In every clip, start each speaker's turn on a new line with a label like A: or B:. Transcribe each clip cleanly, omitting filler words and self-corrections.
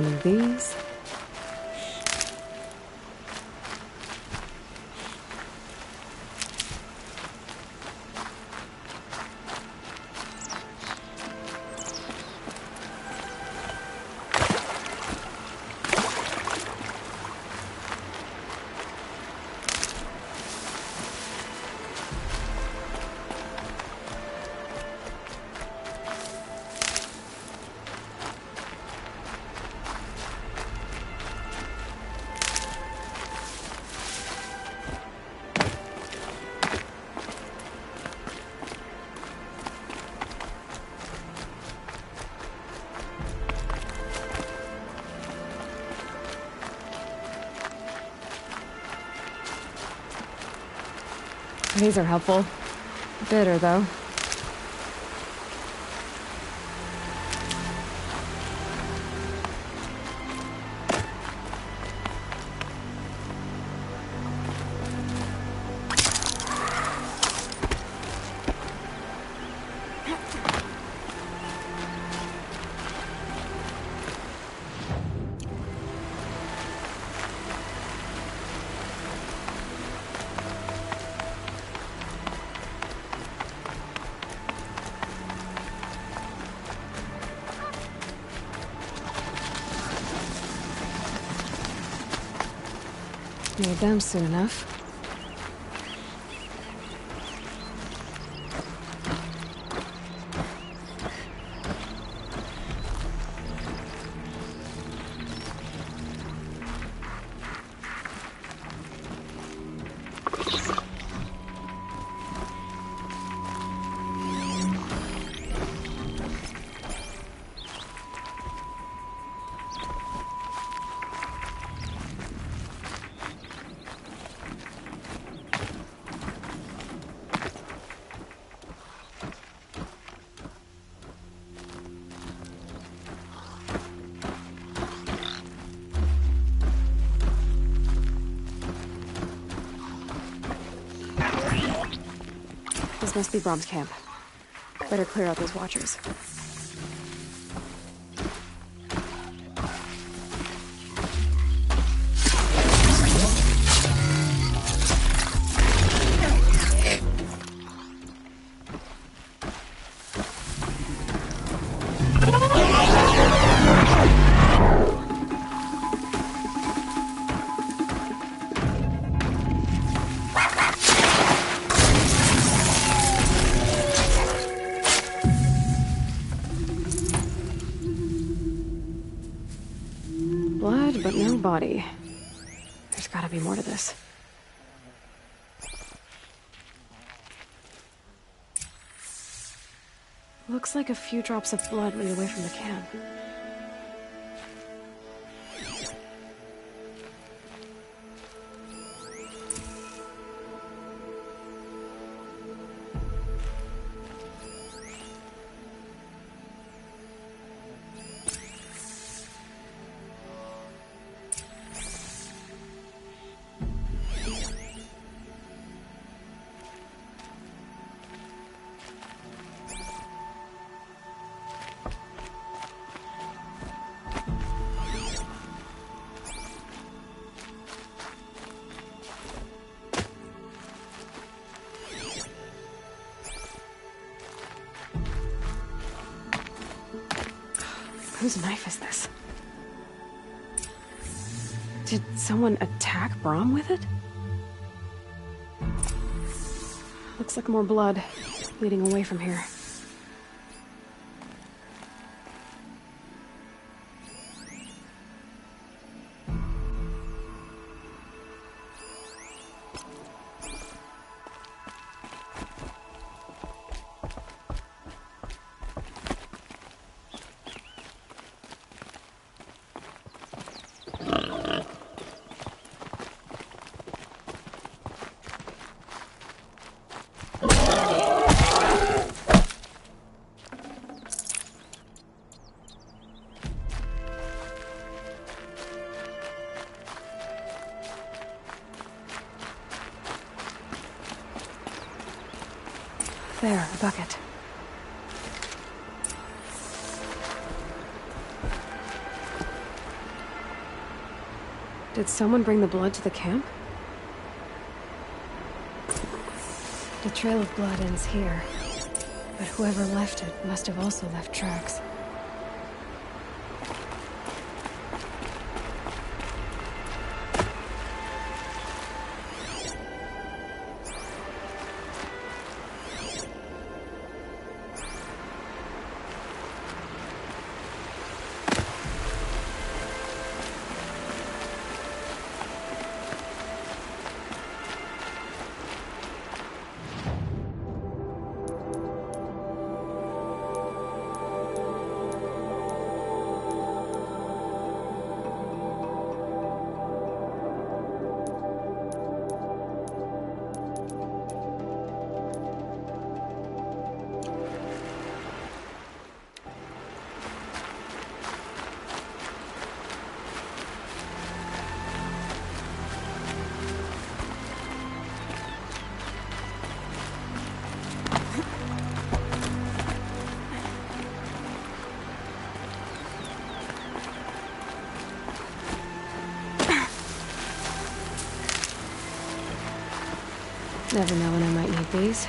A: one of these. These are helpful. Bitter, though. Need them soon enough. This must be Brom's camp. Better clear out those watchers. Blood, but no body. There's gotta be more to this. Looks like a few drops of blood lead away from the can. Whose knife is this? Did someone attack Brom with it? Looks like more blood leading away from here. There, a bucket. Did someone bring the blood to the camp? The trail of blood ends here, but whoever left it must have also left tracks. Never know when I might need these.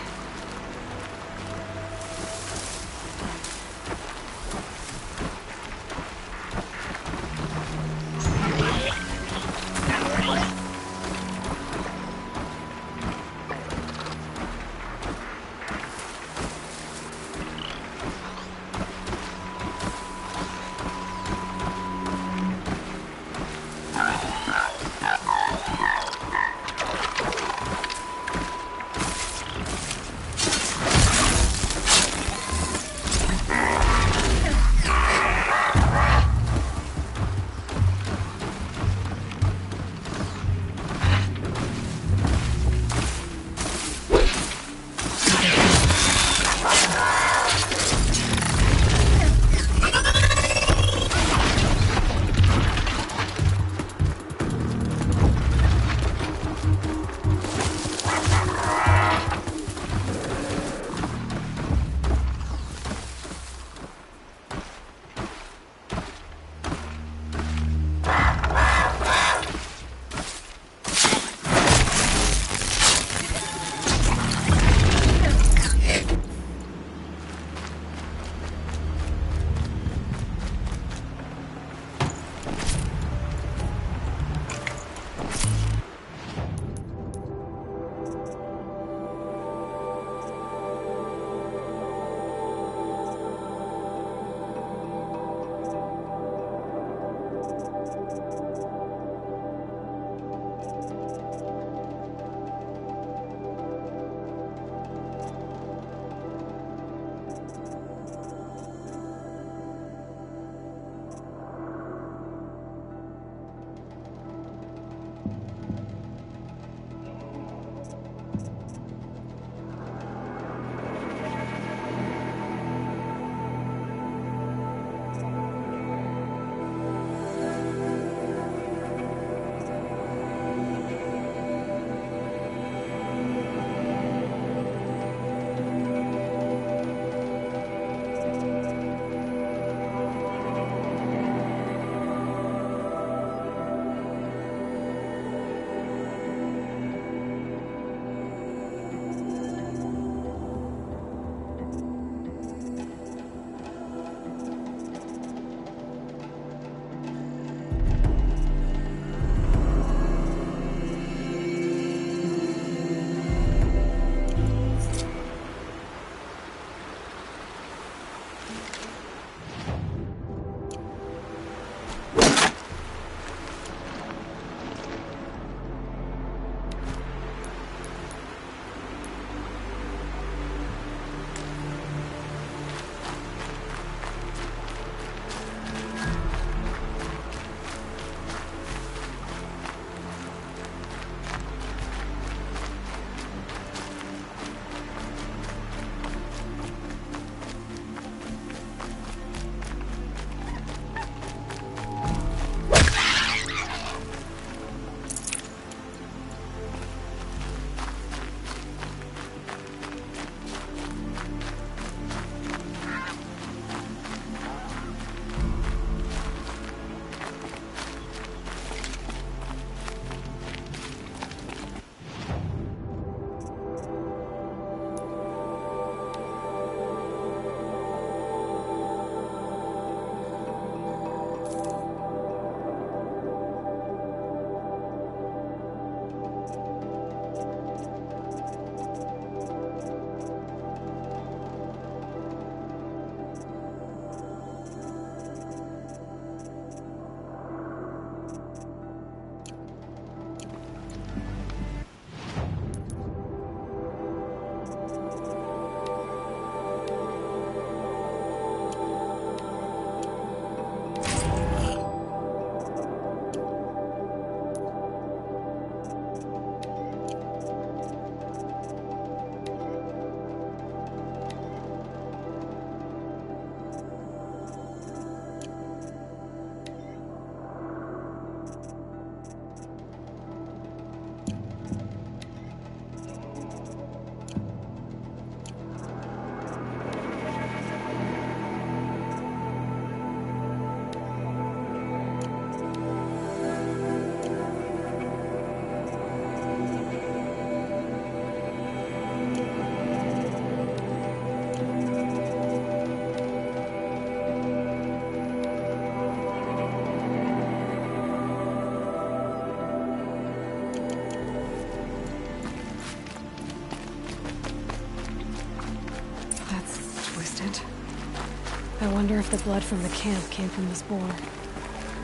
A: I wonder if the blood from the camp came from this boar.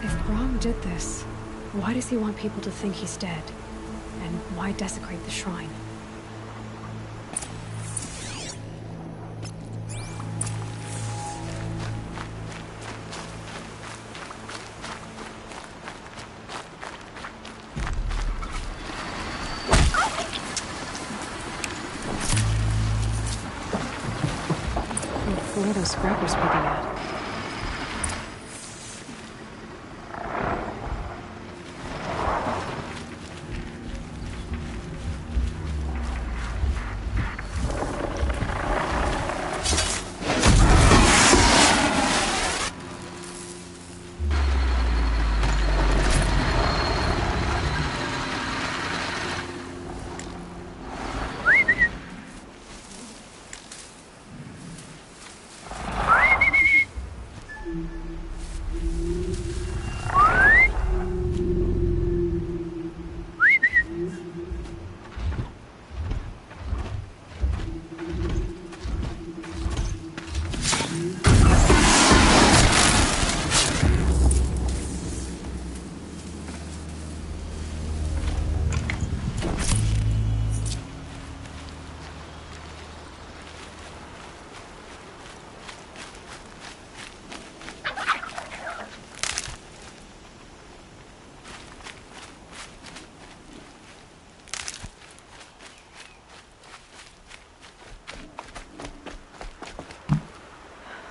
A: If Brahm did this, why does he want people to think he's dead? And why desecrate the shrine? What are those scrappers picking at?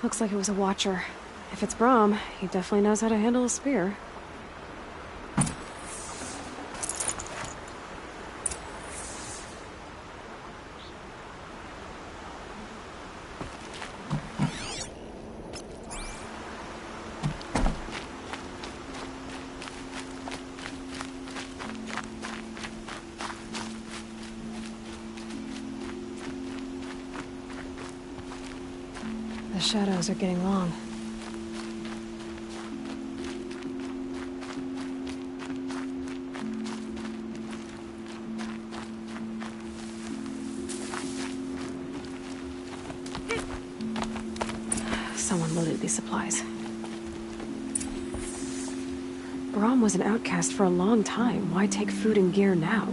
A: Looks like it was a watcher. If it's Brahm, he definitely knows how to handle a spear. The shadows are getting long. Someone loaded these supplies. Brahm was an outcast for a long time. Why take food and gear now?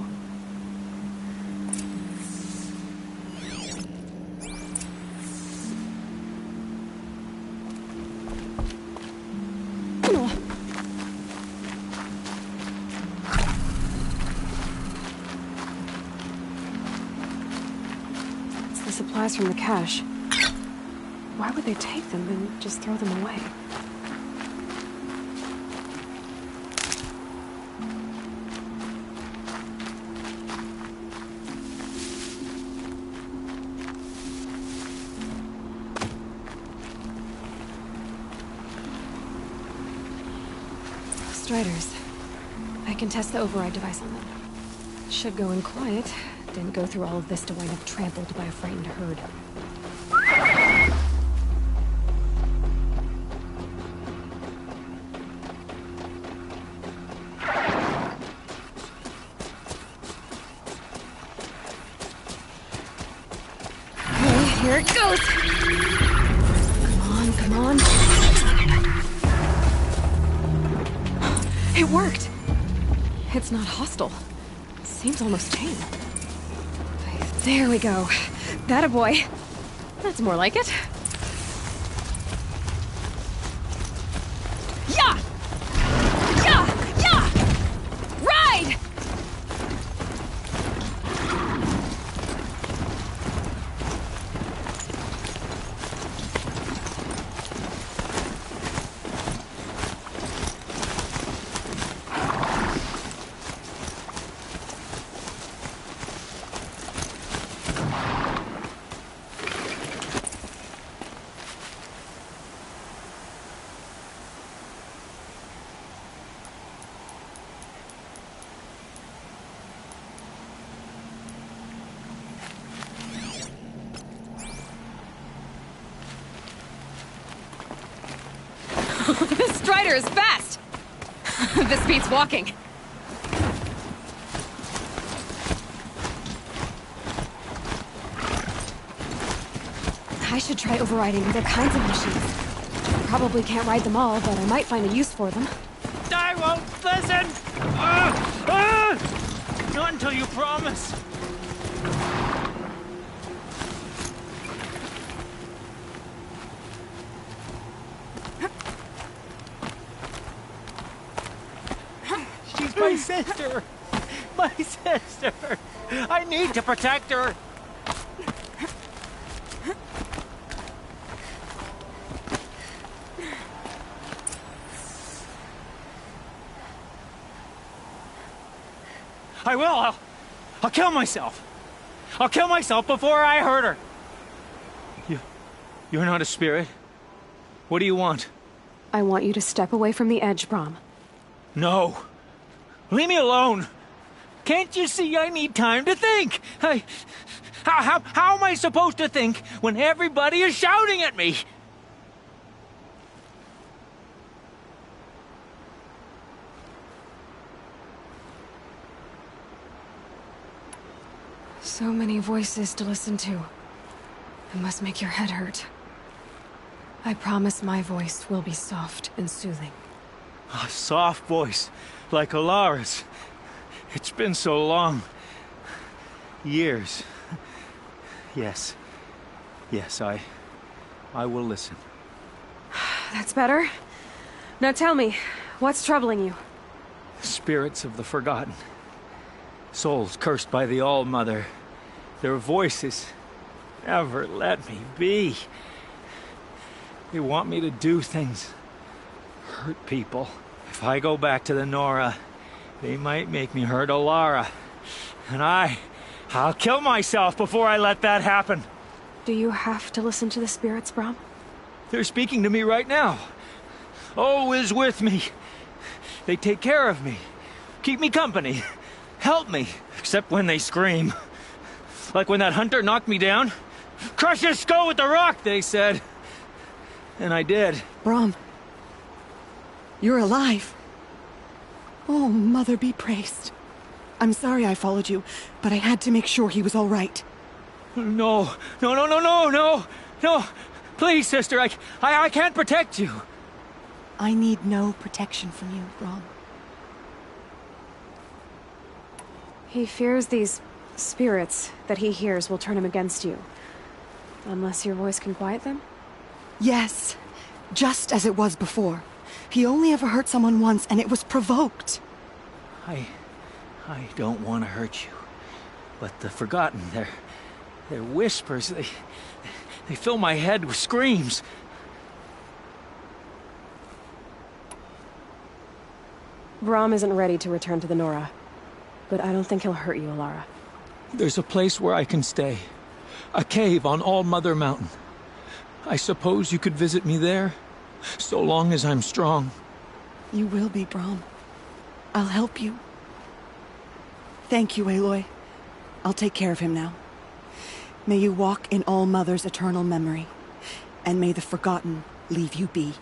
A: Supplies from the cache. Why would they take them and just throw them away? Striders. I can test the override device on them. Should go in quiet. Didn't go through all of this to wind up trampled by a frightened herd. Okay, here it goes! Come on. It worked! It's not hostile. Seems almost tame. There we go. That a boy. That's more like it. Yeah! Yeah! Yeah! Ride! This Strider is fast! This beats walking. I should try overriding other kinds of machines. probably can't ride them all, but I might find a use for them.
B: I won't listen! Not until you promise. She's my sister! My sister! I need to protect her! I will! I'll kill myself! I'll kill myself before I hurt her! You're not a spirit? What do you want?
A: I want you to step away from the edge, Brom.
B: No. Leave me alone! Can't you see I need time to think? How am I supposed to think when everybody is shouting at me?
A: So many voices to listen to. It must make your head hurt. I promise my voice will be soft and soothing.
B: A soft voice, like Alara's. It's been so long. Years. Yes. Yes, I will listen.
A: That's better. Now tell me, what's troubling you?
B: Spirits of the forgotten. Souls cursed by the All-Mother. Their voices never let me be. They want me to do things. Hurt people. If I go back to the Nora, they might make me hurt Alara. And I'll kill myself before I let that happen.
A: Do you have to listen to the spirits, Brom?
B: They're speaking to me right now. Oh is with me. They take care of me. Keep me company. Help me. Except when they scream. Like when that hunter knocked me down. Crush his skull with the rock, they said. And I did.
C: Brom. You're alive. Oh, Mother be praised. I'm sorry I followed you, but I had to make sure he was all right.
B: No. Please, sister, I can't protect you.
C: I need no protection from you, Brom.
A: He fears these spirits that he hears will turn him against you. Unless your voice can quiet them?
C: Yes, just as it was before. He only ever hurt someone once, and it was provoked.
B: I don't want to hurt you. But the Forgotten, their whispers, they fill my head with screams.
A: Brom isn't ready to return to the Nora. But I don't think he'll hurt you, Alara.
B: There's a place where I can stay. A cave on All-Mother Mountain. I suppose you could visit me there? So long as I'm strong.
C: You will be, Brom. I'll help you. Thank you, Aloy. I'll take care of him now. May you walk in All-Mother's eternal memory. And may the Forgotten leave you be.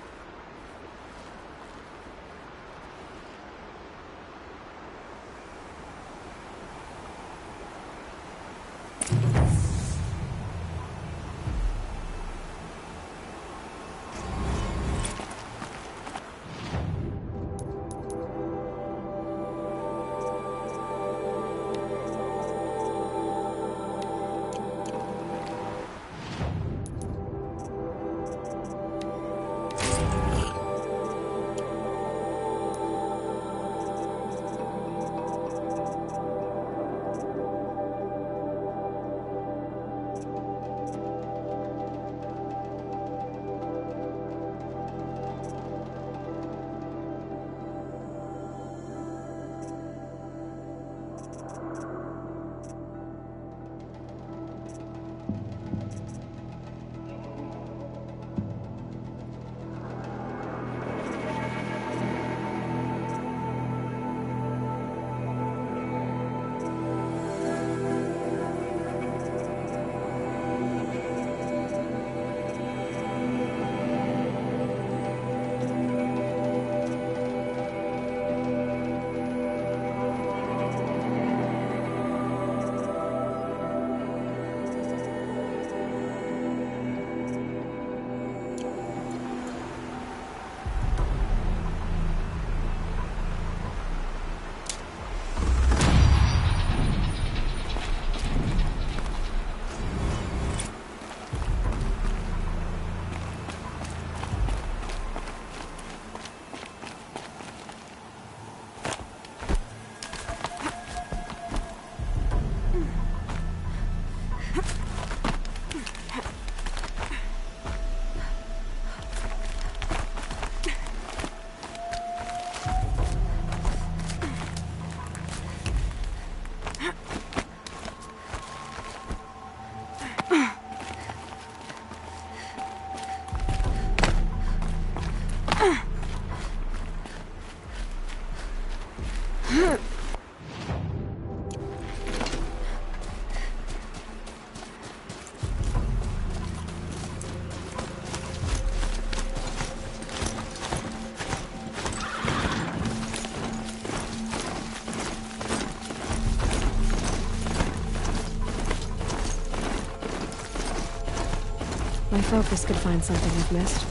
A: My focus could find something I've missed.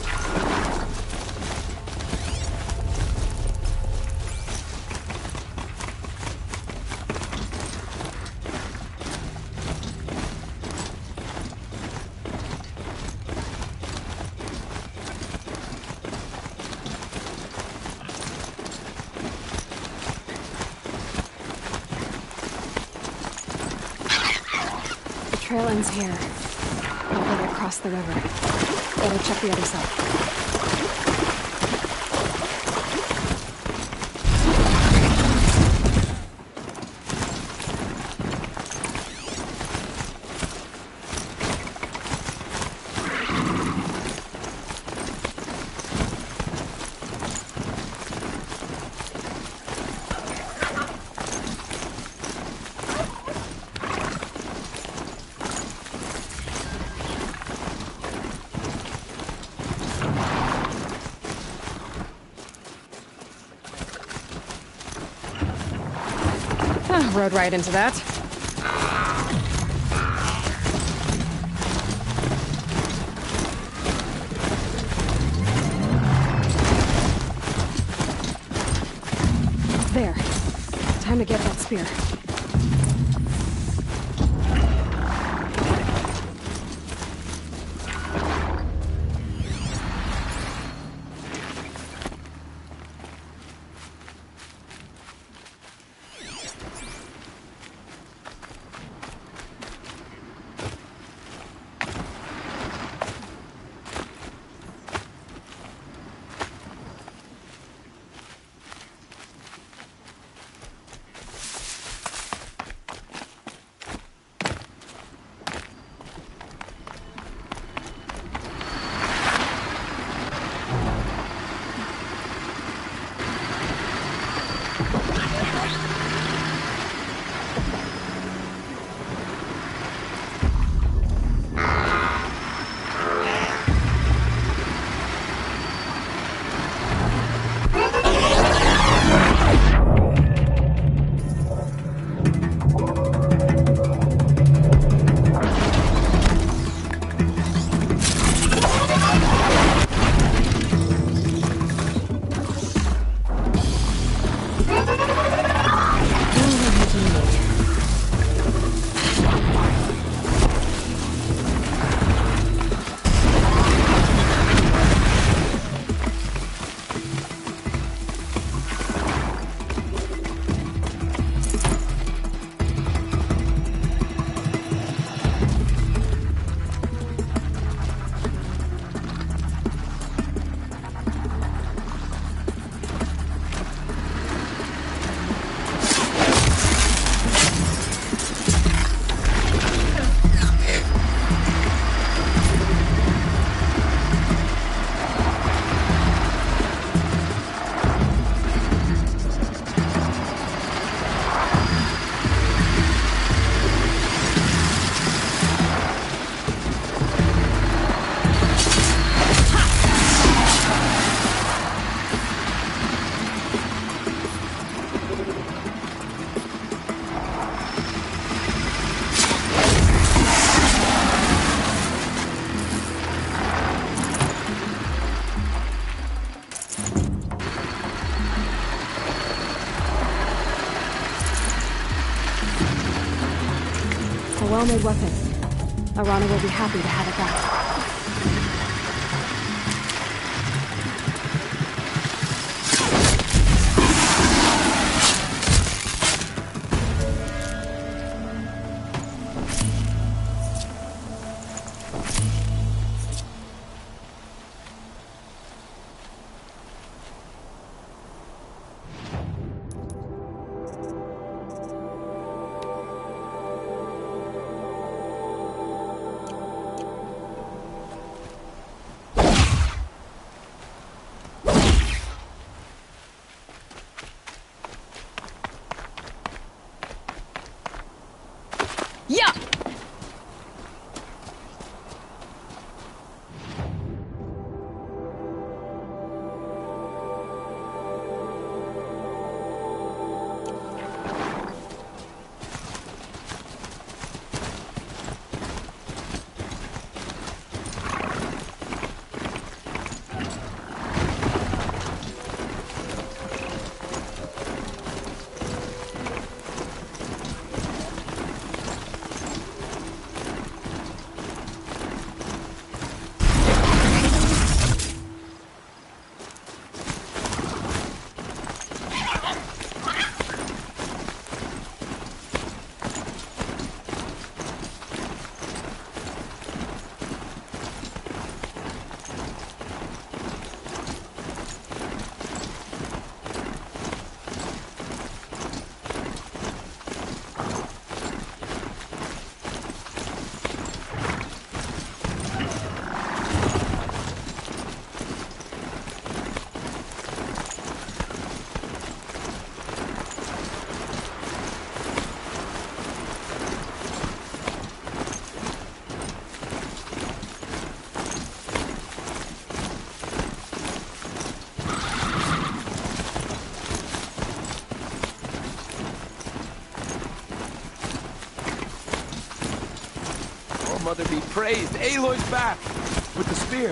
A: The trail ends here. I'll get across the river. Better check the other side. Rode right into that. There. Time to get that spear. A well-made weapon. Arana will be happy to have it back.
D: All-Mother be praised. Aloy's back! With the spear.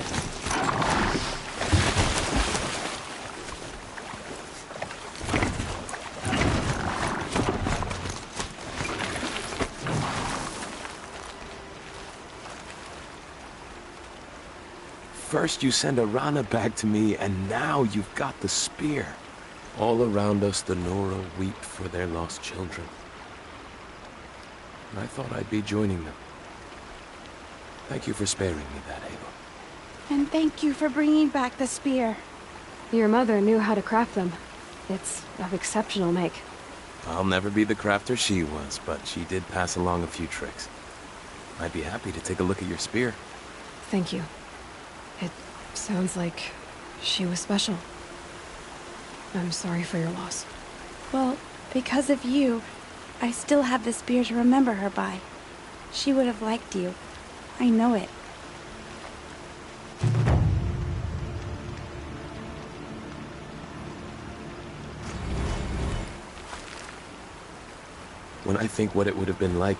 D: First you send Arana back to me, and now you've got the spear. All around us the Nora weep for their lost children. And I thought I'd be joining them. Thank you for sparing me that, Aloy.
E: And thank you for bringing back the spear.
A: Your mother knew how to craft them. It's of exceptional make.
D: I'll never be the crafter she was, but she did pass along a few tricks. I'd be happy to take a look at your spear.
A: Thank you. It sounds like she was special. I'm sorry for your loss.
E: Well, because of you, I still have the spear to remember her by. She would have liked you. I know it.
D: When I think what it would have been like.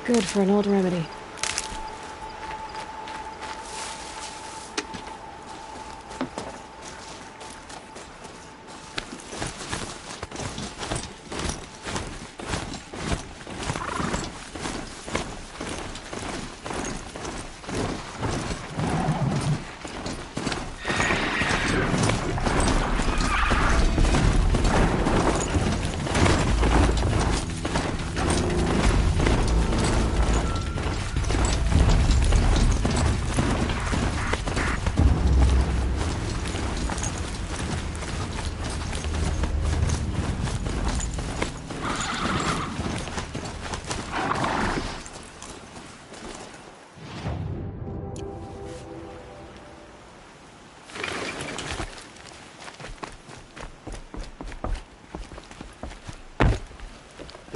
A: Good for an old remedy.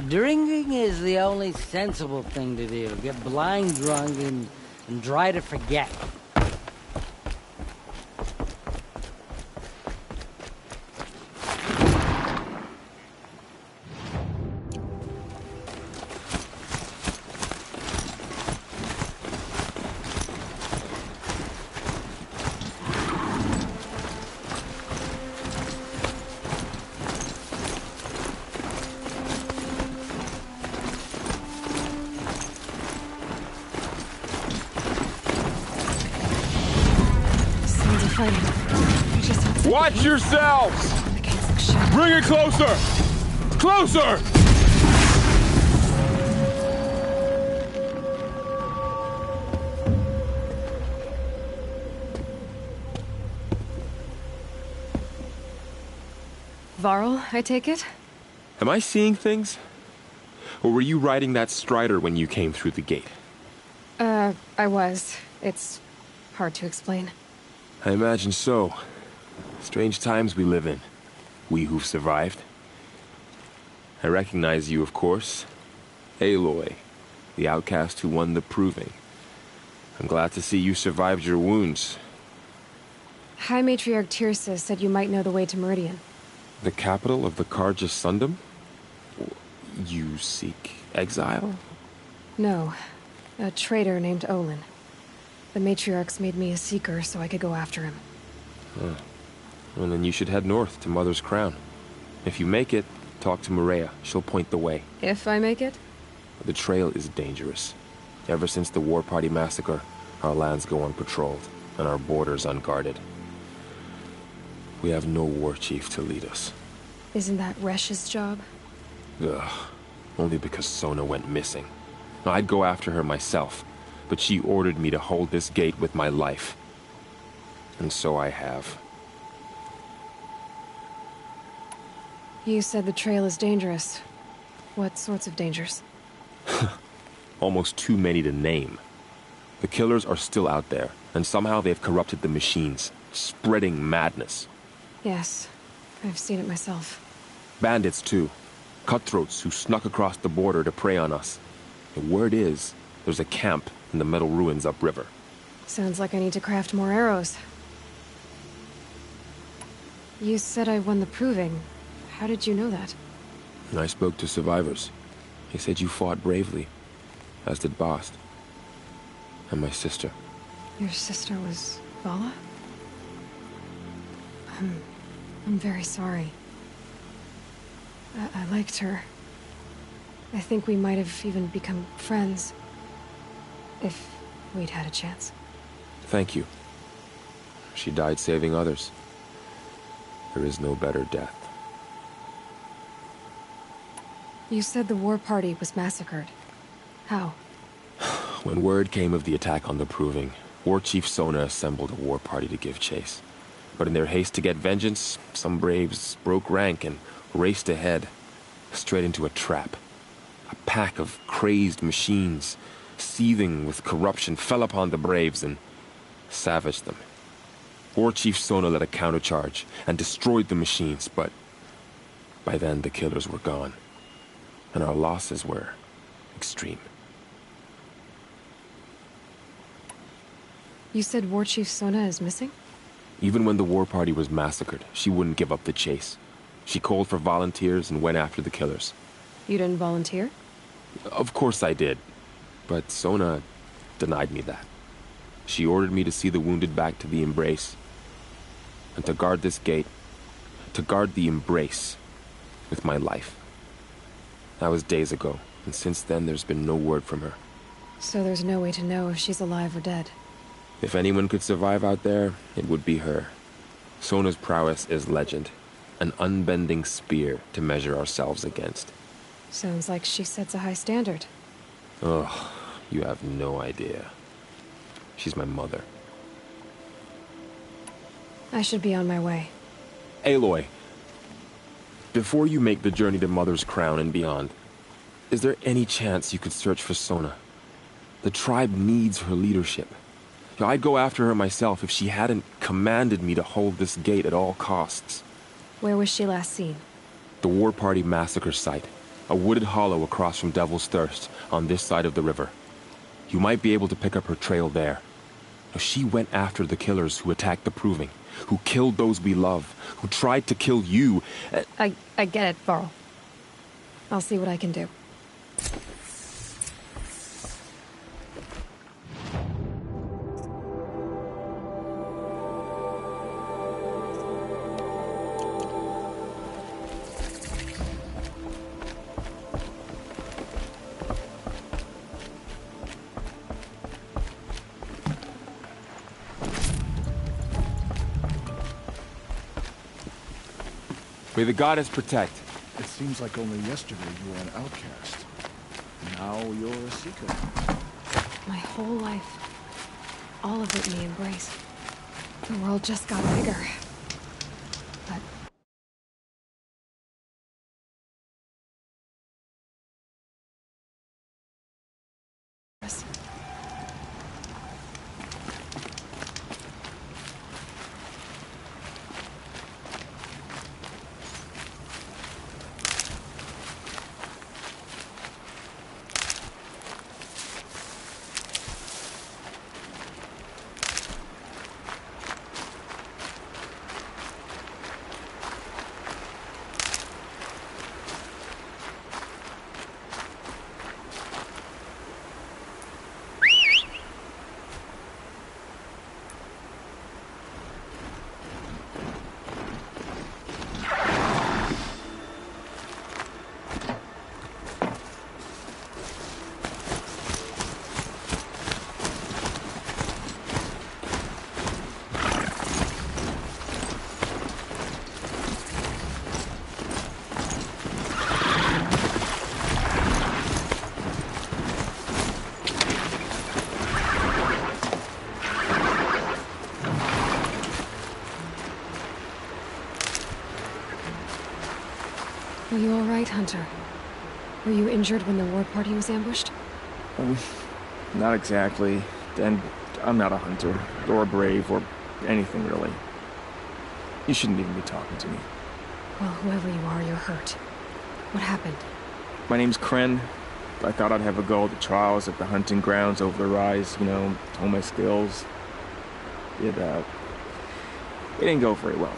F: Drinking is the only sensible thing to do. Get blind drunk and try to forget.
G: Watch yourselves! Bring it closer! Closer!
A: Varl, I take it?
G: Am I seeing things? Or were you riding that strider when you came through the gate?
A: I was. It's hard to explain.
G: I imagine so. Strange times we live in. We who've survived. I recognize you, of course. Aloy, the outcast who won the proving. I'm glad to see you survived your wounds.
A: High Matriarch Tirsa said you might know the way to Meridian.
G: The capital of the Carja Sundom? You seek exile?
A: No. A traitor named Olin. The Matriarchs made me a seeker so I could go after him.
G: Huh. Well, then you should head north to Mother's Crown. If you make it, talk to Maria. She'll point the way.
A: If I make it?
G: The trail is dangerous. Ever since the War Party massacre, our lands go unpatrolled, and our borders unguarded. We have no war chief to lead us.
A: Isn't that Resh's job?
G: Ugh. only because Sona went missing. Now, I'd go after her myself, but she ordered me to hold this gate with my life. And so I have.
A: You said the trail is dangerous. What sorts of dangers?
G: Almost too many to name. The killers are still out there, and somehow they've corrupted the machines, spreading madness.
A: Yes, I've seen it myself.
G: Bandits, too. Cutthroats who snuck across the border to prey on us. The word is, there's a camp in the metal ruins upriver.
A: Sounds like I need to craft more arrows. You said I won the proving. How did you know that?
G: I spoke to survivors. They said you fought bravely, as did Bast. And my sister.
A: Your sister was Vala? I'm very sorry. I liked her. I think we might have even become friends. If we'd had a chance.
G: Thank you. She died saving others. There is no better death.
A: You said the war party was massacred. How?
G: When word came of the attack on the Proving, War Chief Sona assembled a war party to give chase. But in their haste to get vengeance, some braves broke rank and raced ahead, straight into a trap. A pack of crazed machines, seething with corruption, fell upon the braves and savaged them. War Chief Sona led a countercharge and destroyed the machines, but by then the killers were gone, and our losses were extreme.
A: You said War Chief Sona is missing?
G: Even when the war party was massacred, she wouldn't give up the chase. She called for volunteers and went after the killers.
A: You didn't volunteer?
G: Of course I did, but Sona denied me that. She ordered me to see the wounded back to the Embrace, and to guard this gate, to guard the Embrace with my life. That was days ago, and since then there's been no word from her.
A: So there's no way to know if she's alive or dead.
G: If anyone could survive out there, it would be her. Sona's prowess is legend, an unbending spear to measure ourselves against.
A: Sounds like she sets a high standard.
G: Ugh, you have no idea. She's my mother.
A: I should be on my way.
G: Aloy, before you make the journey to Mother's Crown and beyond, is there any chance you could search for Sona? The tribe needs her leadership. I'd go after her myself if she hadn't commanded me to hold this gate at all costs.
A: Where was she last seen?
G: The War Party massacre site. A wooded hollow across from Devil's Thirst, on this side of the river. You might be able to pick up her trail there. She went after the killers who attacked the Proving, who killed those we love, who tried to kill you.
A: I get it, Varl. I'll see what I can do.
G: May the goddess protect.
H: It seems like only yesterday you were an outcast. Now you're a seeker.
A: My whole life. All of it in the Embrace. The world just got bigger. But Are you all right, Hunter? Were you injured when the war party was ambushed?
I: Not exactly. And I'm not a hunter, or a brave, or anything really. You shouldn't even be talking to me.
A: Well, whoever you are, you're hurt. What happened?
I: My name's Kren. I thought I'd have a go at the trials at the hunting grounds over the rise, you know, hone my skills. It didn't go very well.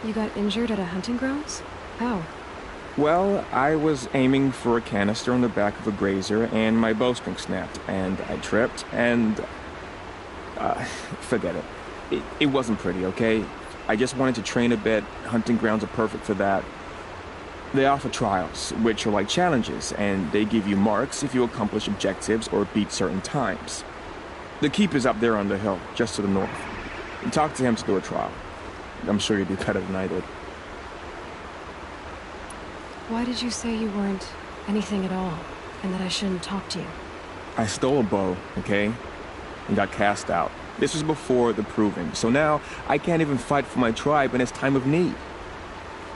A: You got injured at a hunting grounds? How?
I: Well, I was aiming for a canister on the back of a grazer, and my bowstring snapped, and I tripped, and... forget it. It wasn't pretty, okay? I just wanted to train a bit. Hunting grounds are perfect for that. They offer trials, which are like challenges, and they give you marks if you accomplish objectives or beat certain times. The keeper's up there on the hill, just to the north. Talk to him to do a trial. I'm sure you'd do better than I did.
A: Why did you say you weren't anything at all, and that I shouldn't talk to you?
I: I stole a bow, okay? And got cast out. This was before the proving, so now I can't even fight for my tribe in its time of need.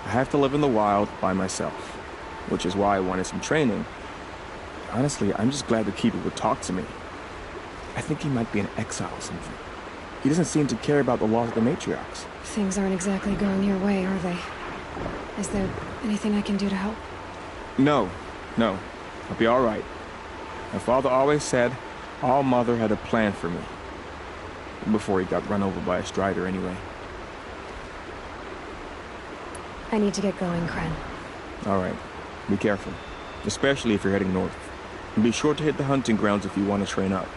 I: I have to live in the wild by myself, which is why I wanted some training. Honestly, I'm just glad the keeper would talk to me. I think he might be in exile or something. He doesn't seem to care about the laws of the matriarchs.
A: Things aren't exactly going your way, are they? Is there anything I can do to help?
I: No. I'll be all right. My father always said All Mother had a plan for me. Before he got run over by a strider, anyway.
A: I need to get going, Kren.
I: All right. Be careful. Especially if you're heading north. And be sure to hit the hunting grounds if you want to train up.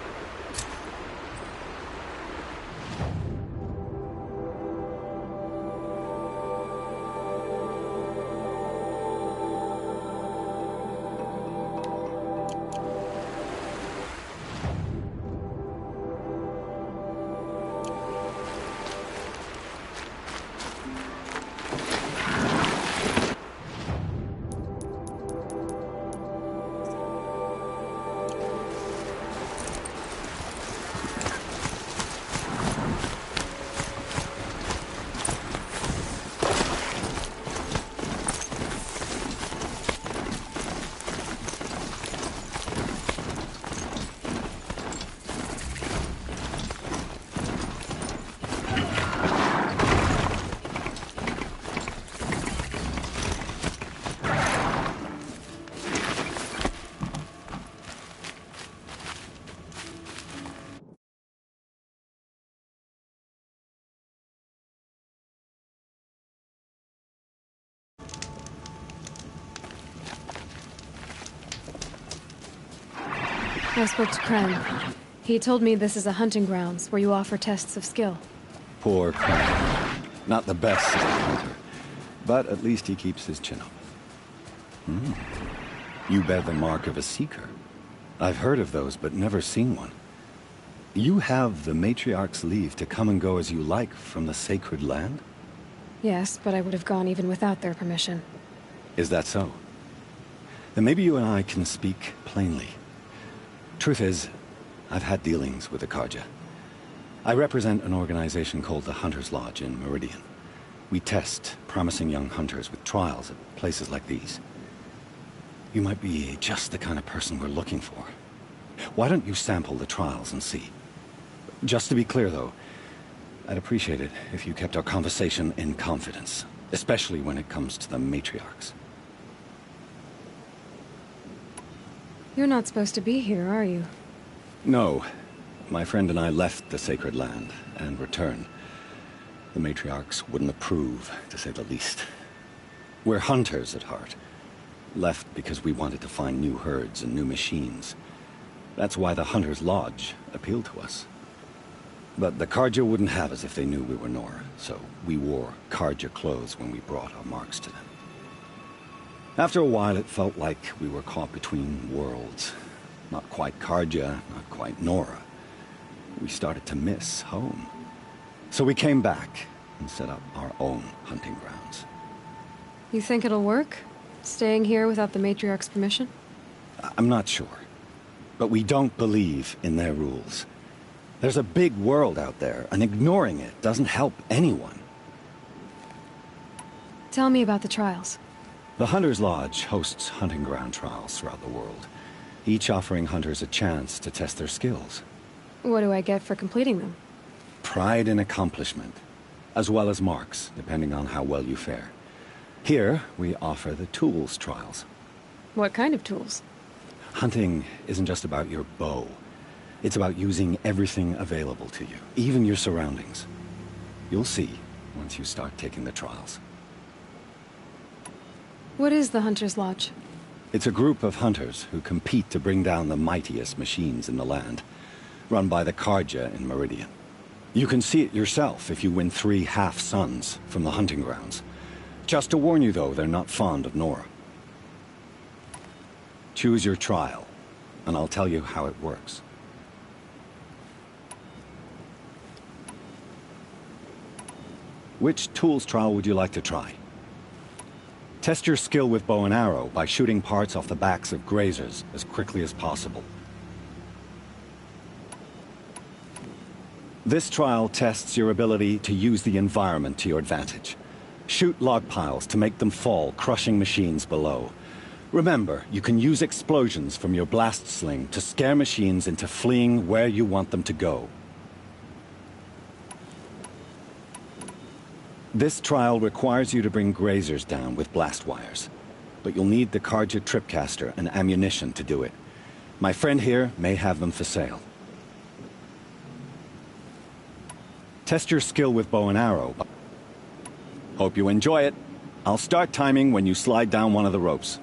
A: I spoke to Kren. He told me this is a hunting grounds where you offer tests of skill.
J: Poor Kren. Not the best hunter, but at least he keeps his chin up. You bear the mark of a seeker. I've heard of those, but never seen one. You have the matriarch's leave to come and go as you like from the sacred land?
A: Yes, but I would have gone even without their permission.
J: Is that so? Then maybe you and I can speak plainly. Truth is, I've had dealings with the Carja. I represent an organization called the Hunter's Lodge in Meridian. We test promising young hunters with trials at places like these. You might be just the kind of person we're looking for. Why don't you sample the trials and see? Just to be clear, though, I'd appreciate it if you kept our conversation in confidence, especially when it comes to the matriarchs.
A: You're not supposed to be here, are you?
J: No. My friend and I left the sacred land and returned. The matriarchs wouldn't approve, to say the least. We're hunters at heart. Left because we wanted to find new herds and new machines. That's why the Hunter's Lodge appealed to us. But the Carja wouldn't have us if they knew we were Nora, so we wore Carja clothes when we brought our marks to them. After a while, it felt like we were caught between worlds. Not quite Carja, not quite Nora. We started to miss home. So we came back and set up our own hunting grounds.
A: You think it'll work? Staying here without the matriarch's permission?
J: I'm not sure. But we don't believe in their rules. There's a big world out there, and ignoring it doesn't help anyone.
A: Tell me about the trials.
J: The Hunter's Lodge hosts hunting ground trials throughout the world, each offering hunters a chance to test their skills.
A: What do I get for completing them?
J: Pride in accomplishment, as well as marks, depending on how well you fare. Here, we offer the tools trials.
A: What kind of tools?
J: Hunting isn't just about your bow. It's about using everything available to you, even your surroundings. You'll see once you start taking the trials.
A: What is the Hunter's Lodge?
J: It's a group of hunters who compete to bring down the mightiest machines in the land, run by the Carja in Meridian. You can see it yourself if you win 3 half-suns from the hunting grounds. Just to warn you, though, they're not fond of Nora. Choose your trial, and I'll tell you how it works. Which tools trial would you like to try? Test your skill with bow and arrow by shooting parts off the backs of grazers as quickly as possible. This trial tests your ability to use the environment to your advantage. Shoot log piles to make them fall, crushing machines below. Remember, you can use explosions from your blast sling to scare machines into fleeing where you want them to go. This trial requires you to bring grazers down with blast wires, but you'll need the Carja tripcaster and ammunition to do it. My friend here may have them for sale. Test your skill with bow and arrow. Hope you enjoy it. I'll start timing when you slide down one of the ropes.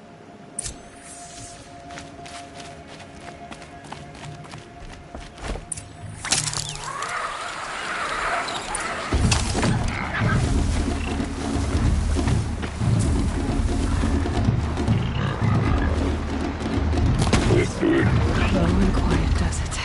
A: Slow and quiet does it.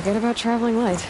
A: Forget about traveling light.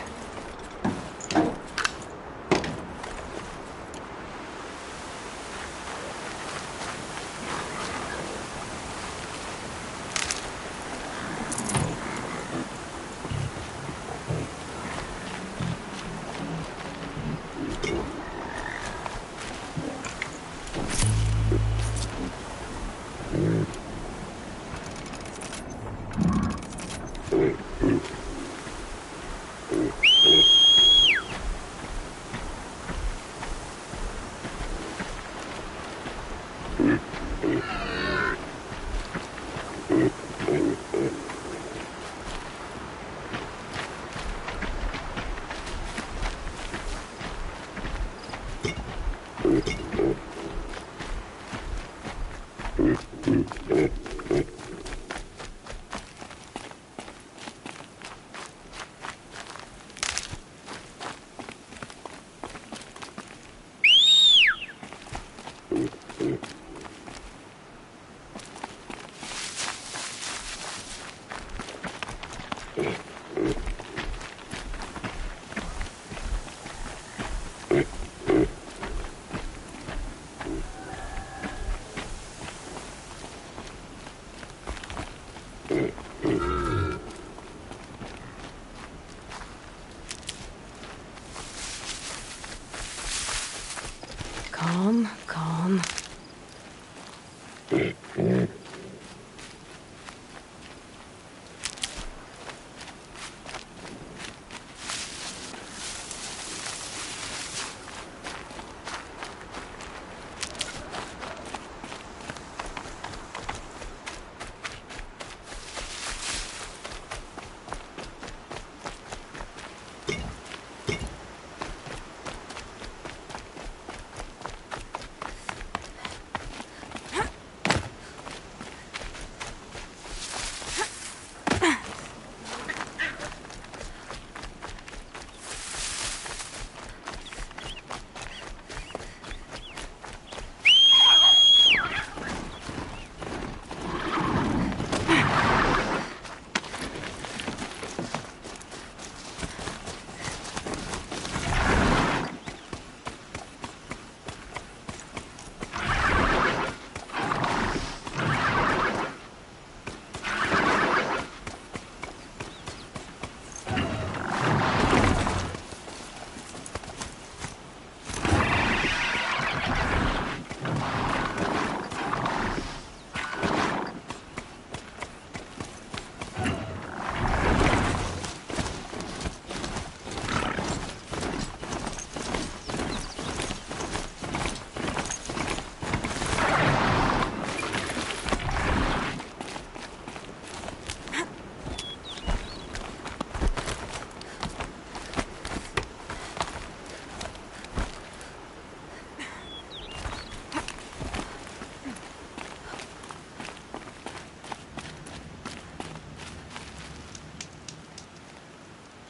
A: Calm, calm.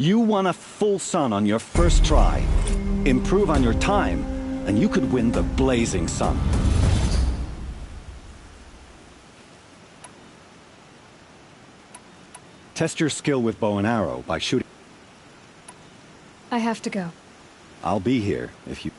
J: You won a full sun on your first try. Improve on your time, and you could win the Blazing Sun. Test your skill with bow and arrow by shooting.
A: I have to go.
J: I'll be here if you...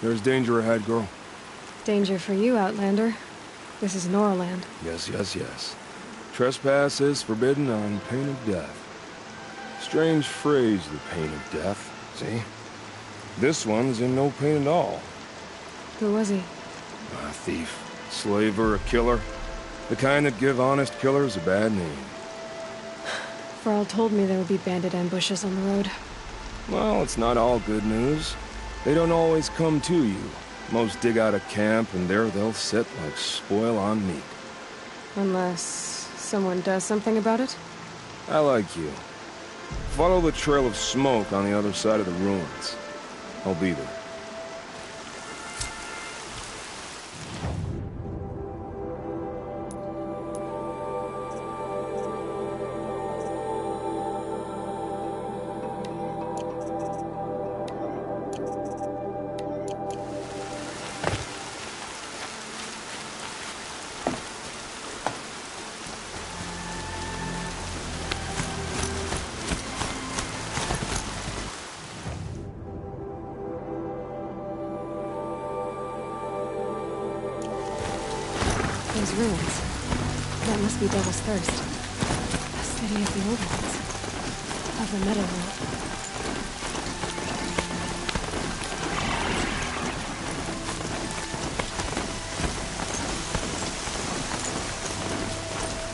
K: There's danger ahead, girl.
A: Danger for you, Outlander. This is Norland.
K: Yes, yes, yes. Trespass is forbidden on pain of death. Strange phrase, the pain of death. See? This one's in no pain at all.
A: Who was he?
K: A thief, slaver, a killer. The kind that give honest killers a bad name.
A: Varl told me there would be bandit ambushes on the road.
K: Well, it's not all good news. They don't always come to you. Most dig out a camp, and there they'll sit like spoil on meat.
A: Unless someone does something about it?
K: I like you. Follow the trail of smoke on the other side of the ruins. I'll be there.
A: Those ruins. That must be Devil's Thirst. The city of the old ones. Of the Meadow World.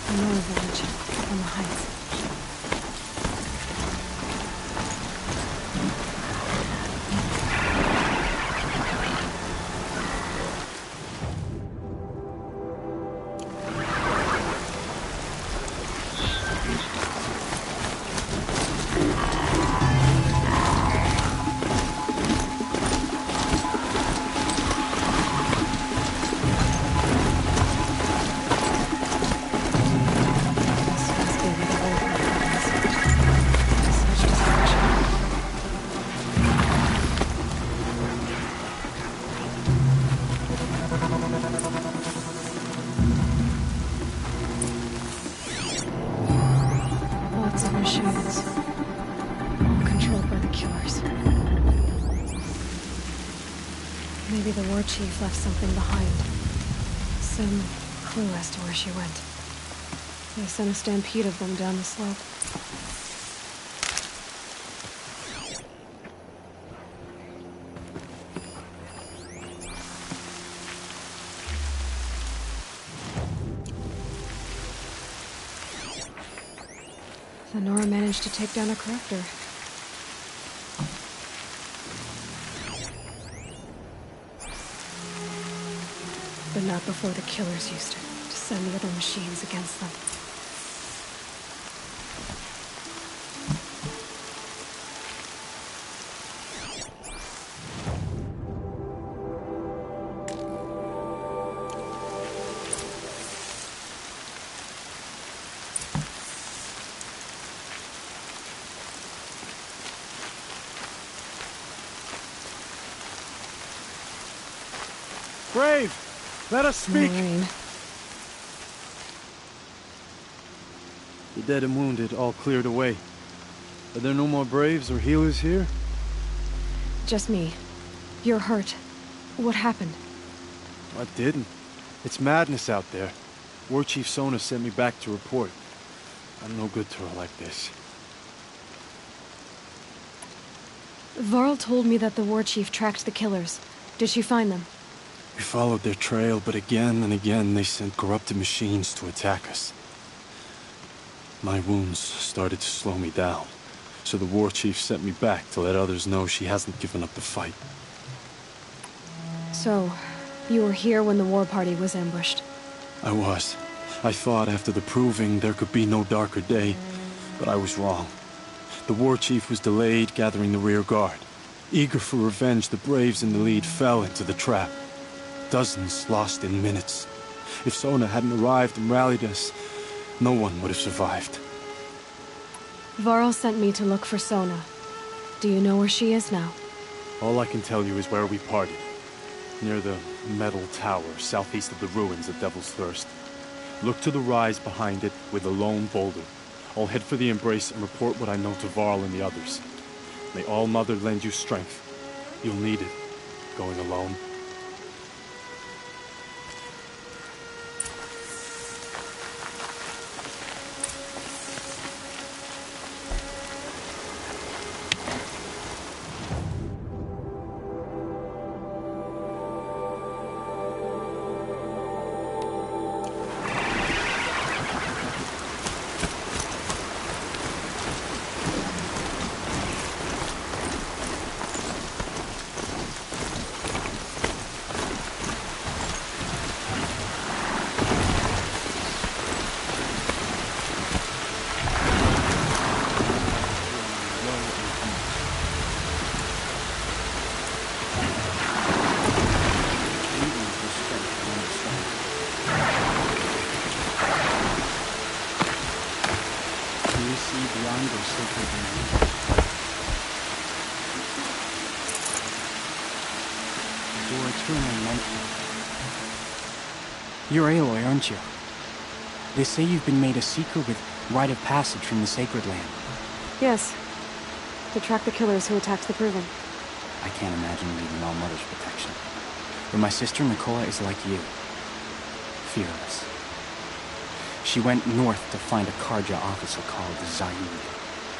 A: The Nora village, up on the heights. Lots of machines. All controlled by the killers. Maybe the war chief left something behind. Some clue as to where she went. They sent a stampede of them down the slope. The Nora managed to take down a corruptor. But not before the killers used it to send the other machines against them.
L: Brave, let us speak.
A: Marine.
L: The dead and wounded all cleared away. Are there no more braves or healers here?
A: Just me. You're hurt. What happened?
L: I didn't. It's madness out there. War Chief Sona sent me back to report. I'm no good to her like this.
A: Varl told me that the war chief tracked the killers. Did she find them?
L: We followed their trail, but again and again they sent corrupted machines to attack us. My wounds started to slow me down, so the war chief sent me back to let others know she hasn't given up the fight.
A: So, you were here when the war party was ambushed?
L: I was. I thought after the proving there could be no darker day, but I was wrong. The war chief was delayed gathering the rear guard. Eager for revenge, the braves in the lead fell into the trap. Dozens lost in minutes. If Sona hadn't arrived and rallied us, no one would have survived.
A: Varl sent me to look for Sona. Do you know where she is now?
L: All I can tell you is where we parted. Near the metal tower, southeast of the ruins of Devil's Thirst. Look to the rise behind it with a lone boulder. I'll head for the embrace and report what I know to Varl and the others. May All Mother lend you strength. You'll need it. going alone.
M: You're Aloy, aren't you? They say you've been made a seeker with rite of passage from the Sacred Land.
A: Yes. To track the killers who attacked the Proving.
M: I can't imagine leaving All Mother's protection. But my sister Mikola is like you. Fearless. She went north to find a Karja officer called Zaid,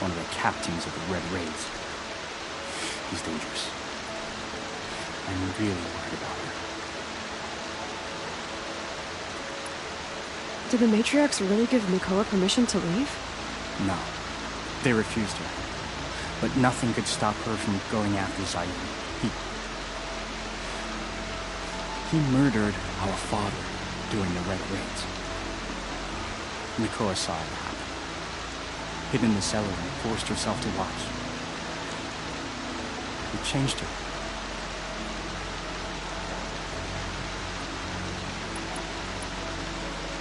M: one of the captains of the Red Raids. He's dangerous. I'm really worried about her.
A: Did the matriarchs really give Mikola permission to leave?
M: No. They refused her. But nothing could stop her from going after Zaid. He murdered our father during the Red Raids. Mikola saw it happen. Hid in the cellar and forced herself to watch. It changed her.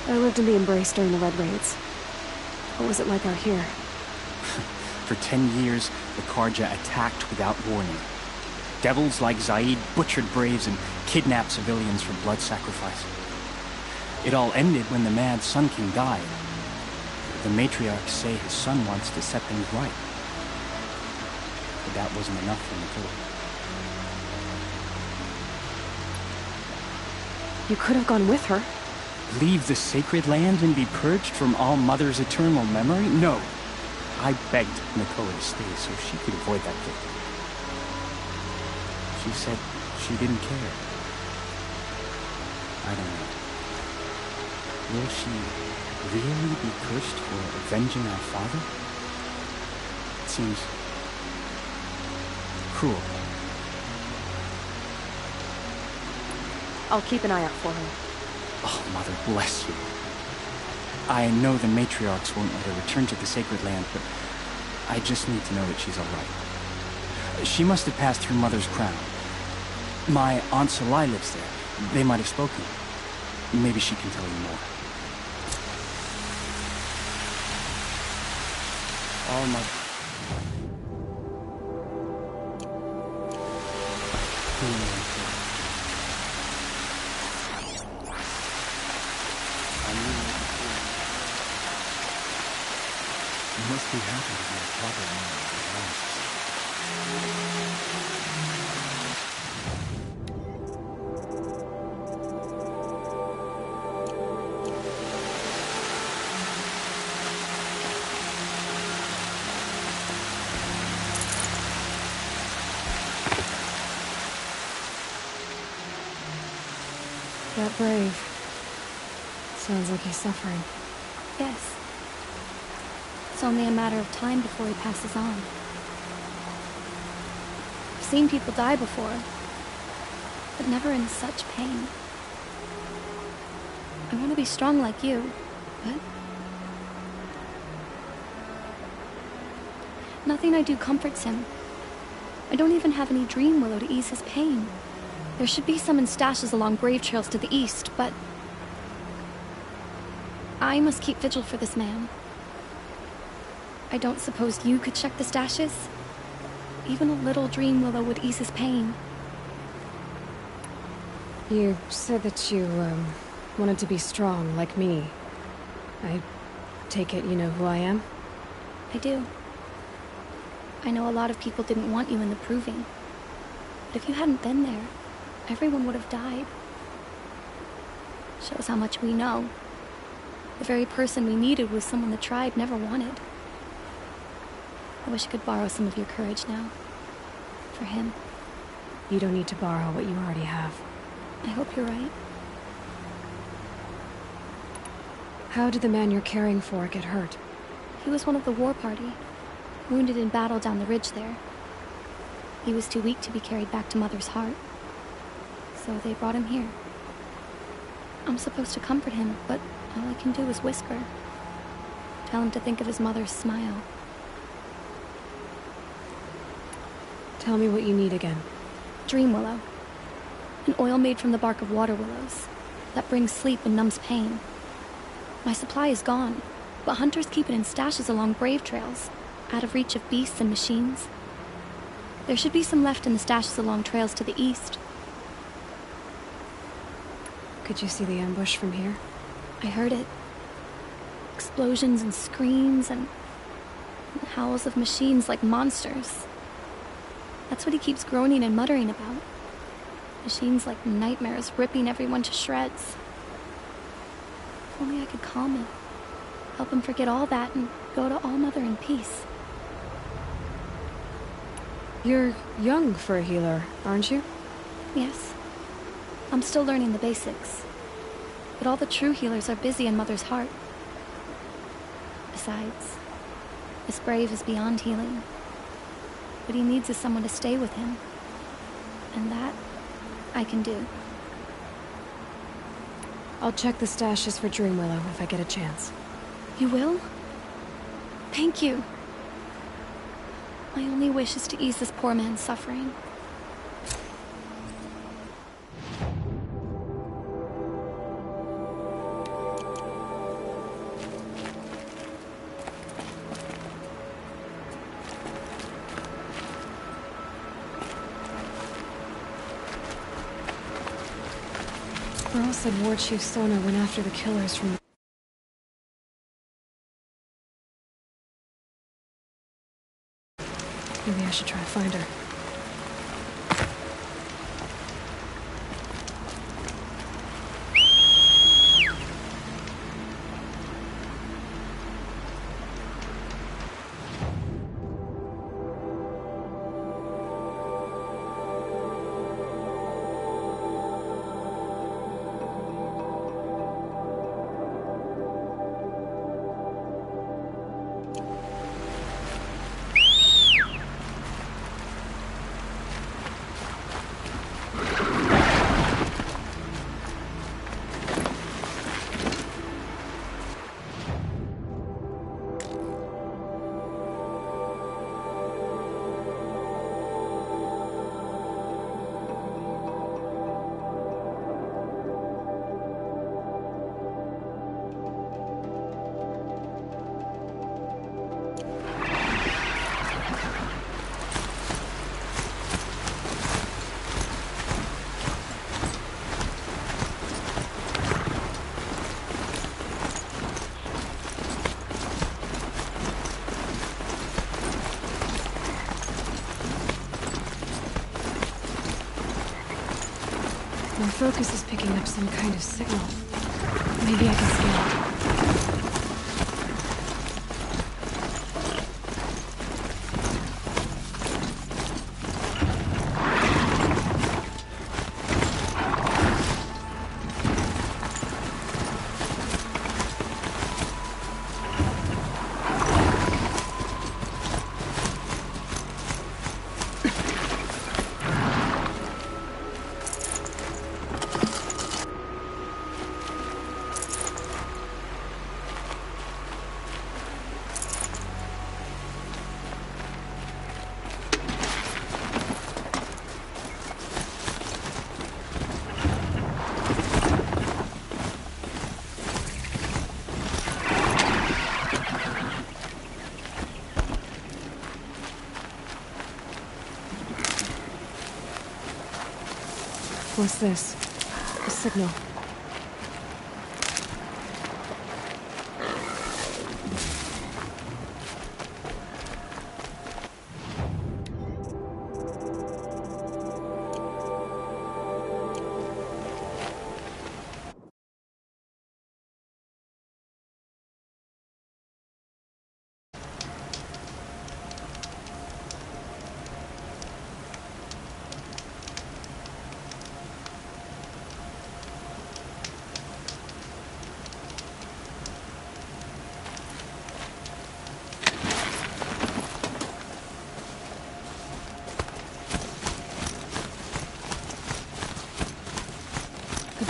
A: I lived in the Embrace during the Red Raids. What was it like out here?
M: For 10 years, the Karja attacked without warning. Devils like Zaid butchered braves and kidnapped civilians for blood sacrifice. It all ended when the Mad Sun King died. The matriarchs say his son wants to set things right. But that wasn't enough for Mikola.
A: You could have gone with her.
M: Leave the Sacred Land and be purged from All Mother's eternal memory? No. I begged Mikola to stay so she could avoid that fate. She said she didn't care. I don't know. Will she really be cursed for avenging our father? It seems cruel.
A: I'll keep an eye out for her.
M: Oh, Mother, bless you. I know the matriarchs won't let her return to the Sacred Land, but I just need to know that she's all right. She must have passed through Mother's crown. My Aunt Salai lives there. They might have spoken. Maybe she can tell you more. All Mother.
H: You must be happy to be a proper man at last.
A: That brave. Sounds like he's suffering.
E: Yes. It's only a matter of time before he passes on. I've seen people die before, but never in such pain. I want to be strong like you, but nothing I do comforts him. I don't even have any dream willow to ease his pain. There should be some in stashes along grave trails to the east, but I must keep vigil for this man. I don't suppose you could check the stashes? Even a little dream willow would ease his pain.
A: You said that you, wanted to be strong, like me. I take it you know who I am?
E: I do. I know a lot of people didn't want you in the Proving. But if you hadn't been there, everyone would have died. Shows how much we know. The very person we needed was someone the tribe never wanted. I wish I could borrow some of your courage now. For him.
A: You don't need to borrow what you already have.
E: I hope you're right.
A: How did the man you're caring for get hurt?
E: He was one of the war party, wounded in battle down the ridge there. He was too weak to be carried back to Mother's heart, so they brought him here. I'm supposed to comfort him, but all I can do is whisper. Tell him to think of his mother's smile.
A: Tell me what you need again.
E: Dream willow. An oil made from the bark of water willows that brings sleep and numbs pain. My supply is gone, but hunters keep it in stashes along brave trails, out of reach of beasts and machines. There should be some left in the stashes along trails to the east.
A: Could you see the ambush from here?
E: I heard it. Explosions and screams and howls of machines like monsters. That's what he keeps groaning and muttering about. Machines like nightmares ripping everyone to shreds. If only I could calm him. Help him forget all that and go to All Mother in peace.
A: You're young for a healer, aren't you?
E: Yes. I'm still learning the basics. But all the true healers are busy in Mother's heart. Besides, this brave is beyond healing. What he needs is someone to stay with him. And that, I can do.
A: I'll check the stashes for Dream Willow if I get a chance.
E: You will? Thank you. My only wish is to ease this poor man's suffering.
A: Earl said War Chief Sona went after the killers from... Maybe I should try to find her. My focus is picking up some kind of signal. Maybe I can scan it. What's this? A signal.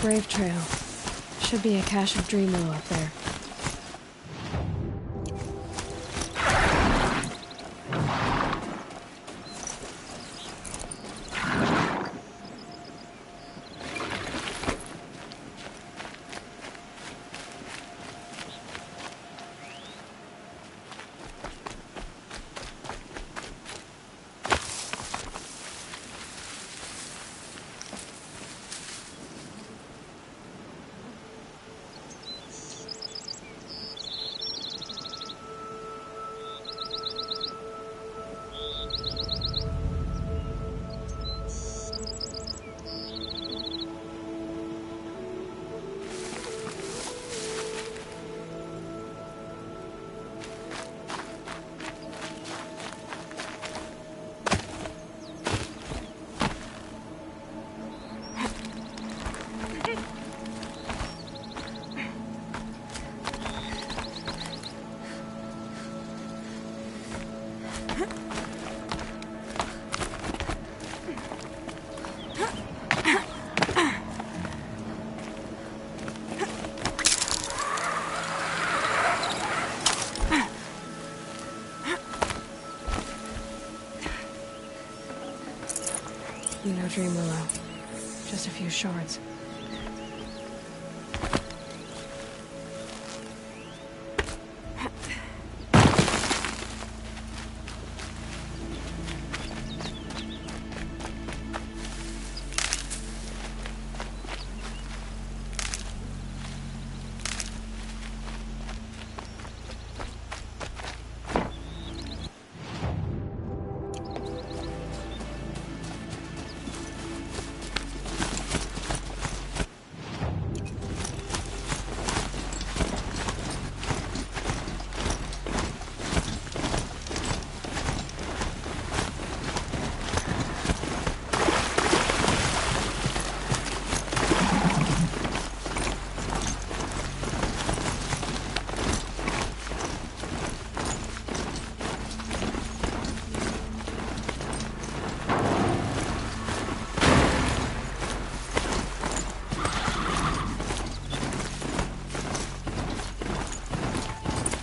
A: Brave Trail. Should be a cache of Dream Willow up there. You know Dream Willow. Just a few shards.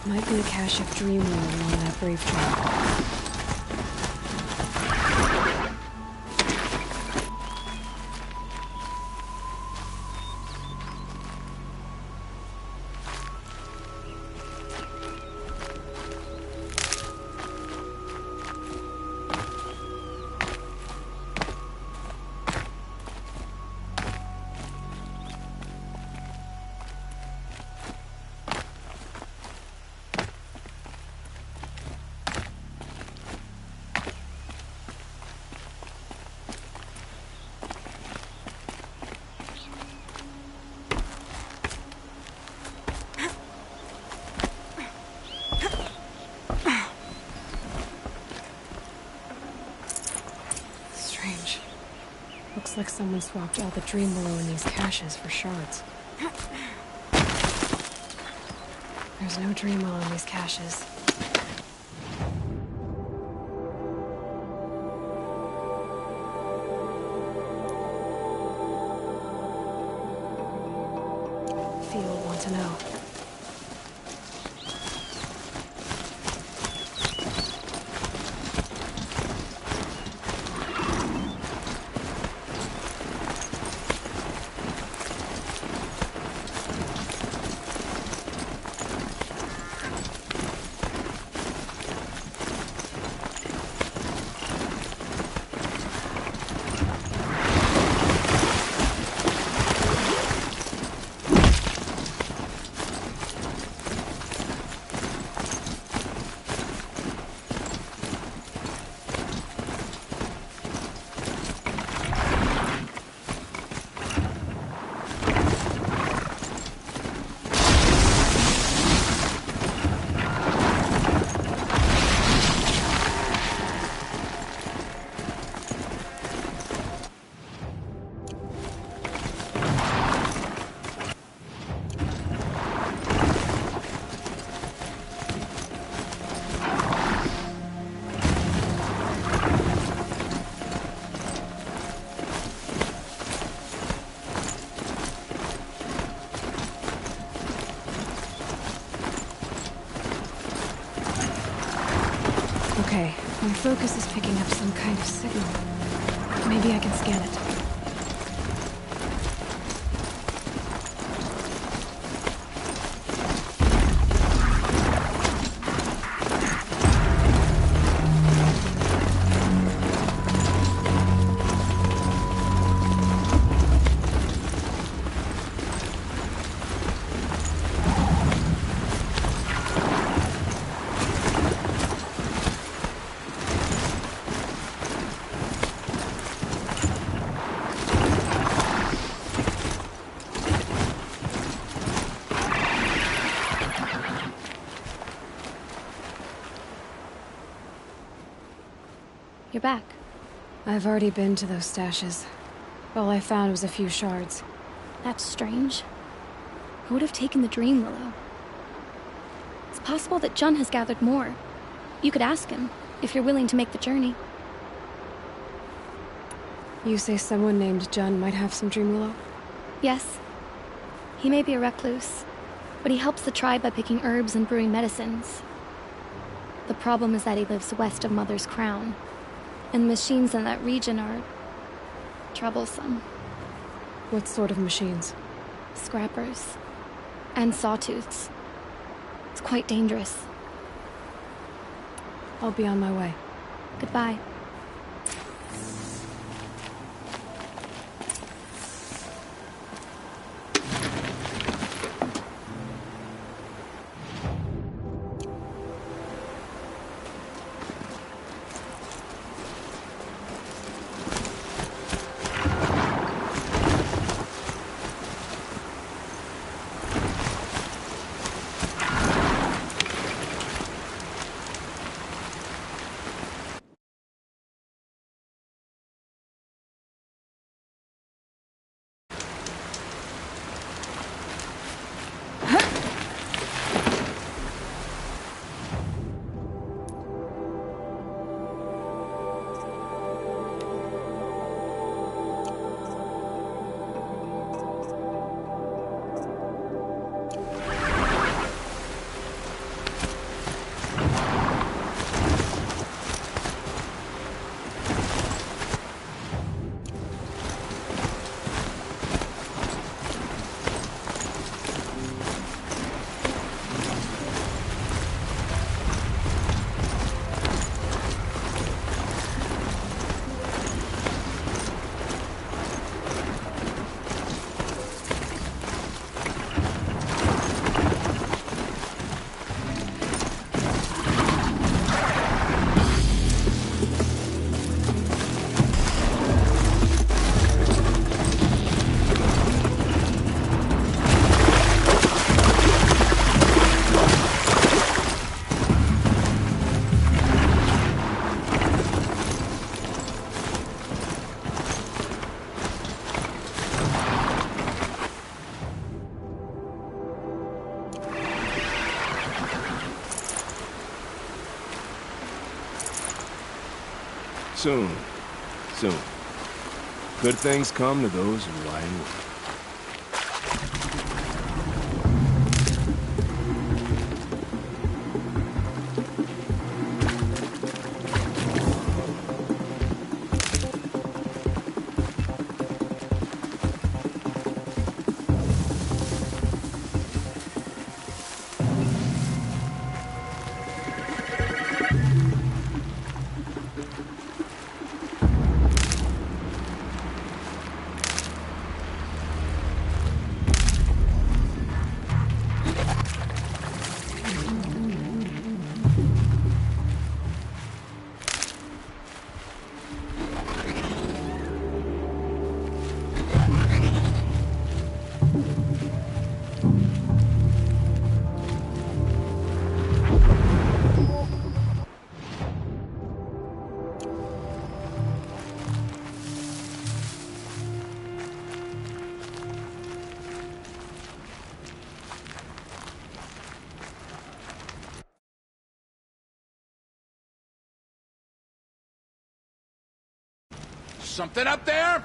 A: Might be a cache of Dream Willow along that Brave Trail. Looks like someone swapped all the Dream Willow in these caches for shards. There's no Dream Willow in these caches. Field want to know. focus is picking up some kind of signal. Maybe I can scan it.
E: You're back.
A: I've already been to those stashes. All I found was a few shards.
E: That's strange. Who would have taken the Dream Willow? It's possible that Jun has gathered more. You could ask him, if you're willing to make the journey.
A: You say someone named Jun might have some Dream Willow?
E: Yes. He may be a recluse, but he helps the tribe by picking herbs and brewing medicines. The problem is that he lives west of Mother's Crown, and the machines in that region are troublesome.
A: What sort of machines?
E: Scrappers. And sawtooths. It's quite dangerous.
A: I'll be on my way.
E: Goodbye.
K: Soon. Soon. Good things come to those who lie in wait.
N: Something up there?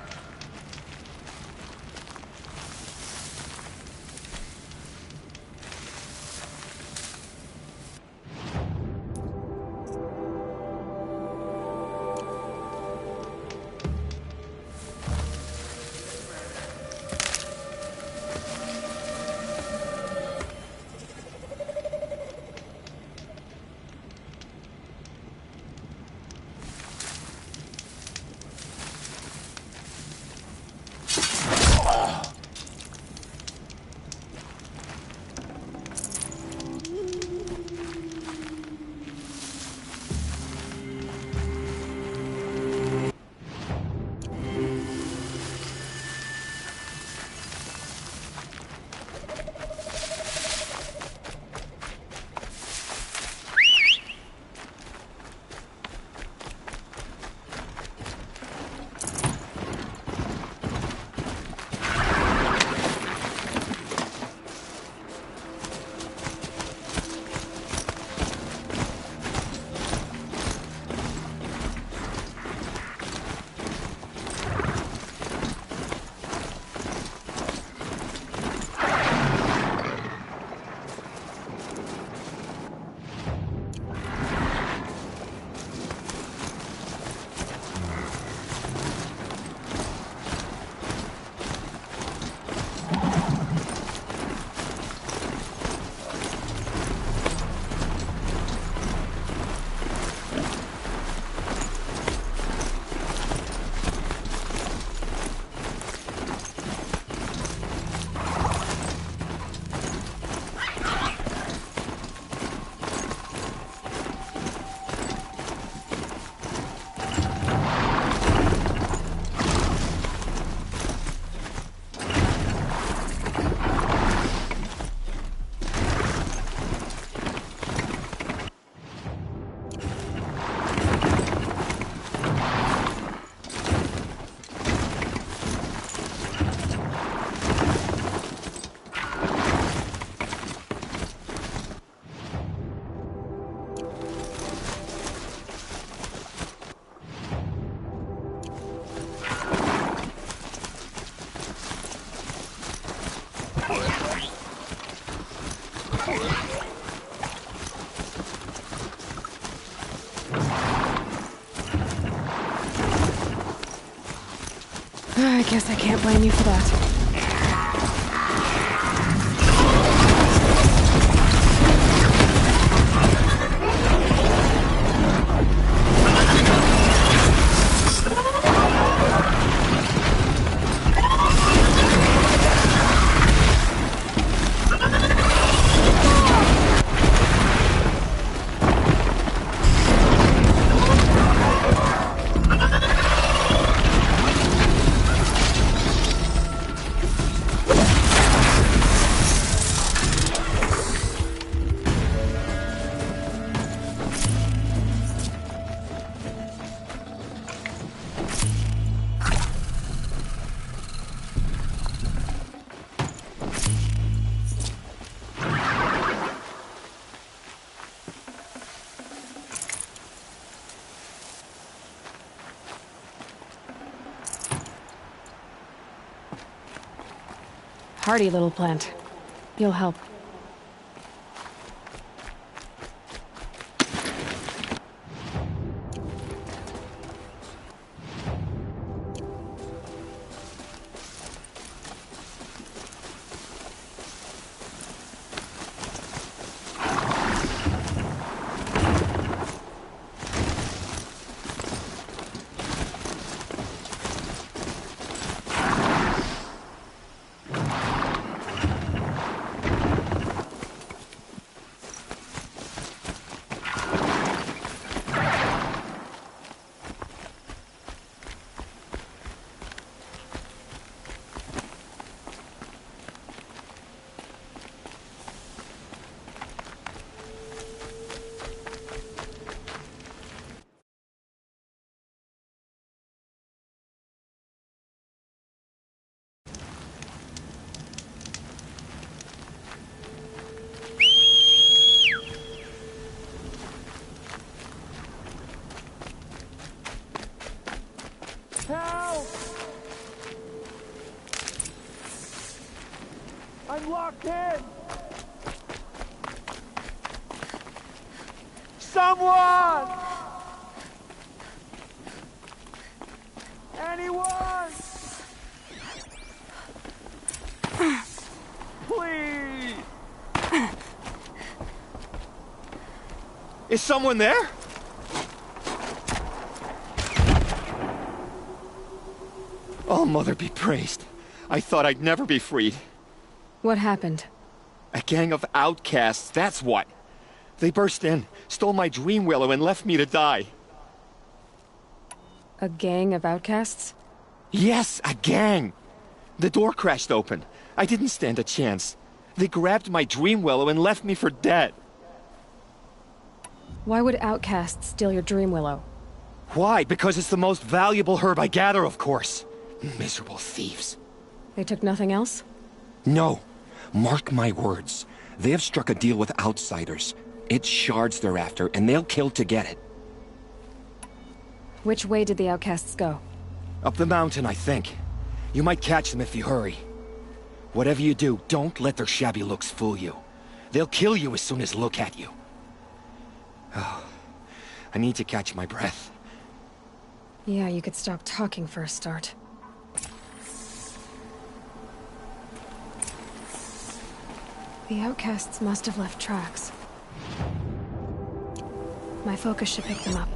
A: I guess I can't blame you for that. Hardy little plant. You'll help.
B: Help! I'm locked in! Someone! Anyone! Please!
I: Is someone there? Oh, Mother be praised. I thought I'd never be freed.
A: What happened?
I: A gang of outcasts, that's what. They burst in, stole my dream willow, and left me to die.
A: A gang of outcasts?
I: Yes, a gang! The door crashed open. I didn't stand a chance. They grabbed my dream willow and left me for dead.
A: Why would outcasts steal your dream willow?
I: Why? Because it's the most valuable herb I gather, of course. Miserable thieves.
A: They took nothing else?
N: No. Mark my words. They have struck a deal with outsiders. It's shards they're after, and they'll kill to get it.
A: Which way did the outcasts go?
N: Up the mountain, I think. You might catch them if you hurry. Whatever you do, don't let their shabby looks fool you. They'll kill you as soon as look at you. Oh, I need to catch my breath.
A: Yeah, you could stop talking for a start. The outcasts must have left tracks. My focus should pick them up.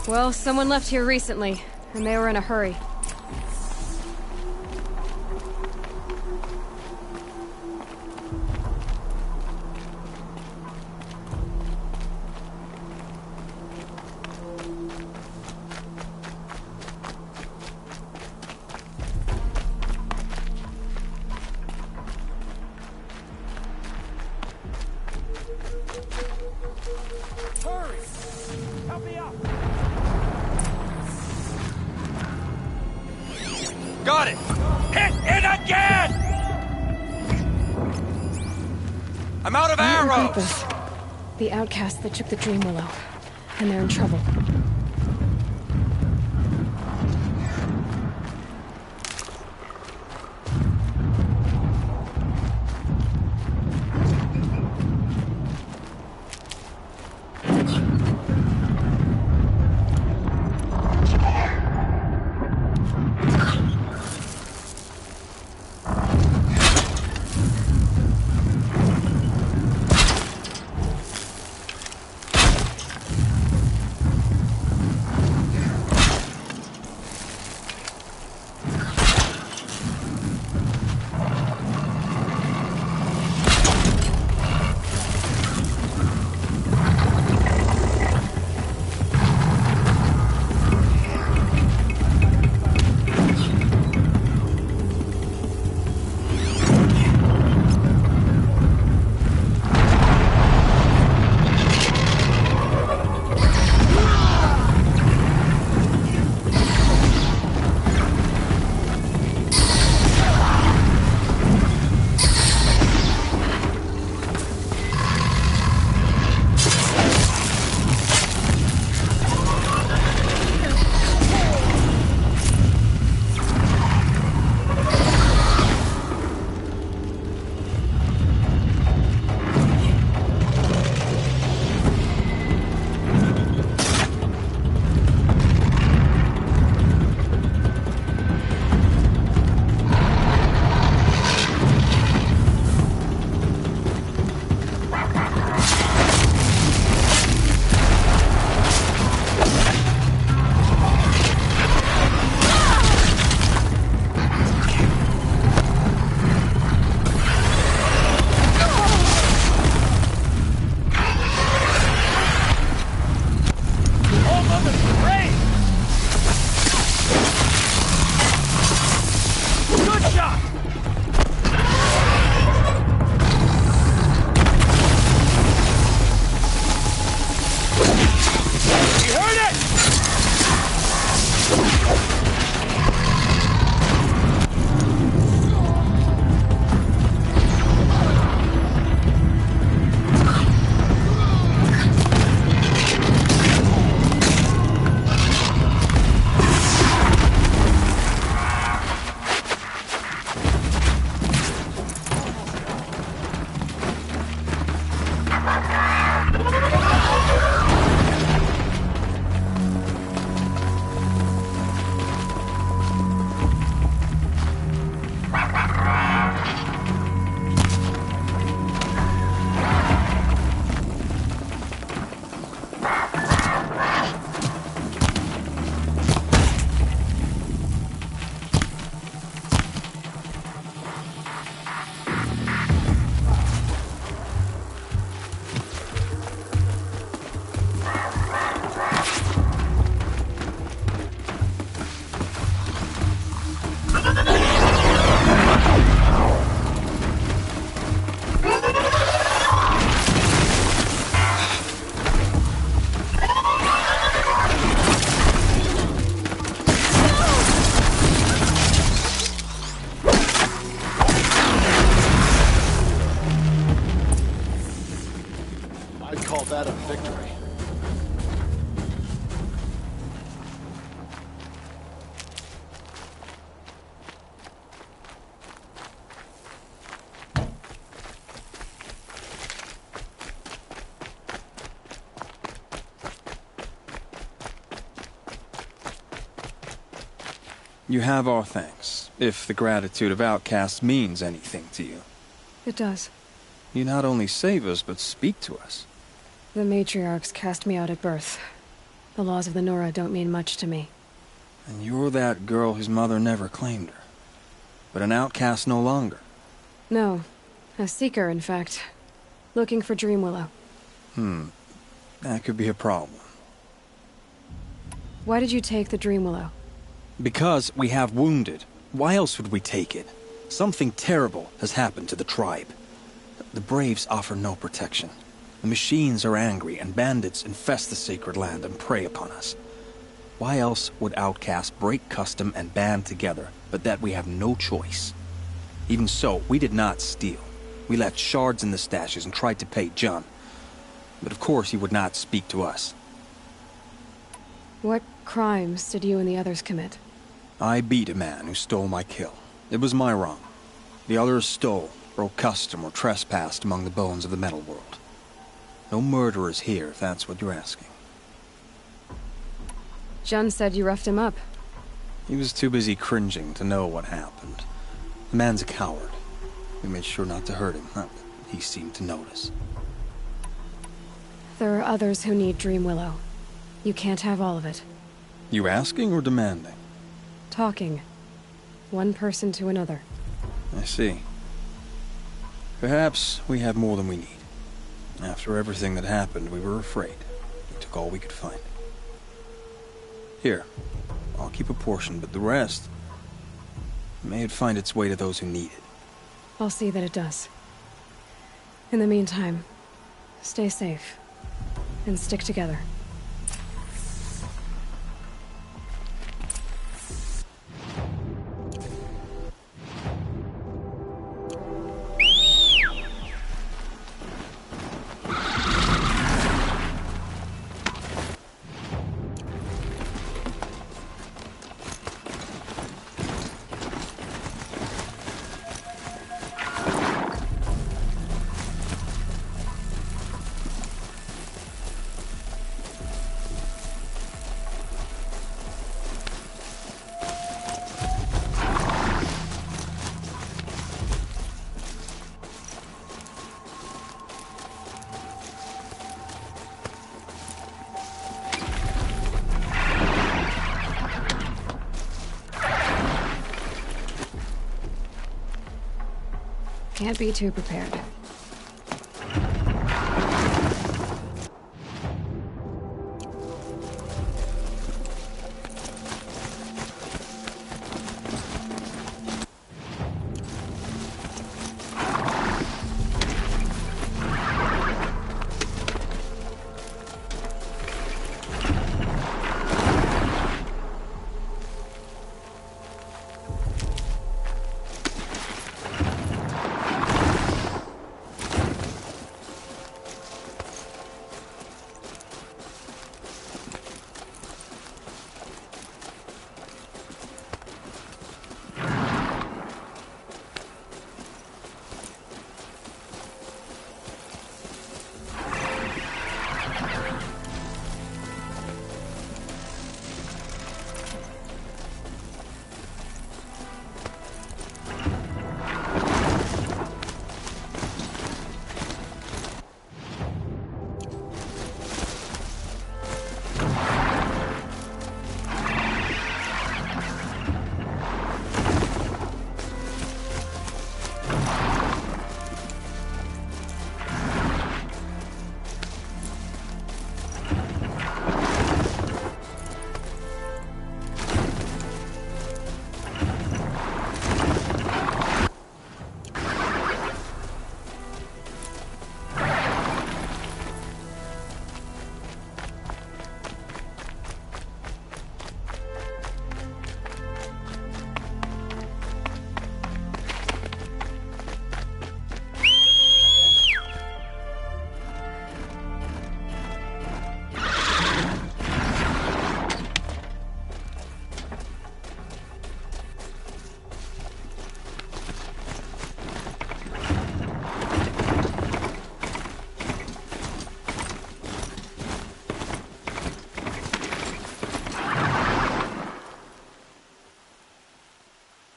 A: Well, someone left here recently, and they were in a hurry.
B: Got it! Hit it again! I'm out of arrows!
A: The outcasts that took the dream willow, and they're in trouble.
L: You have our thanks, if the gratitude of outcasts means anything to you.
A: It does.
L: You not only save us, but speak to us.
A: The matriarchs cast me out at birth. The laws of the Nora don't mean much to me.
L: And you're that girl whose mother never claimed her. But an outcast no longer.
A: No. A seeker, in fact. Looking for Dreamwillow.
L: That could be a problem.
A: Why did you take the Dreamwillow?
L: Because we have wounded. Why else would we take it? Something terrible has happened to the tribe. The Braves offer no protection. The machines are angry, and bandits infest the sacred land and prey upon us. Why else would outcasts break custom and band together, but that we have no choice? Even so, we did not steal. We left shards in the stashes and tried to pay John. But of course he would not speak to us.
A: What crimes did you and the others commit?
L: I beat a man who stole my kill. It was my wrong. The others stole, broke custom, or trespassed among the bones of the metal world. No murderers here, if that's what you're asking.
A: Jun said you roughed him up.
L: He was too busy cringing to know what happened. The man's a coward. We made sure not to hurt him, not that he seemed to notice.
A: There are others who need Dreamwillow. You can't have all of it.
L: You asking or demanding?
A: Talking. One person to another.
L: I see. Perhaps we have more than we need. After everything that happened, we were afraid. We took all we could find. Here, I'll keep a portion, but the rest... may it find its way to those who need it.
A: I'll see that it does. In the meantime, stay safe. And stick together. Can't be too prepared.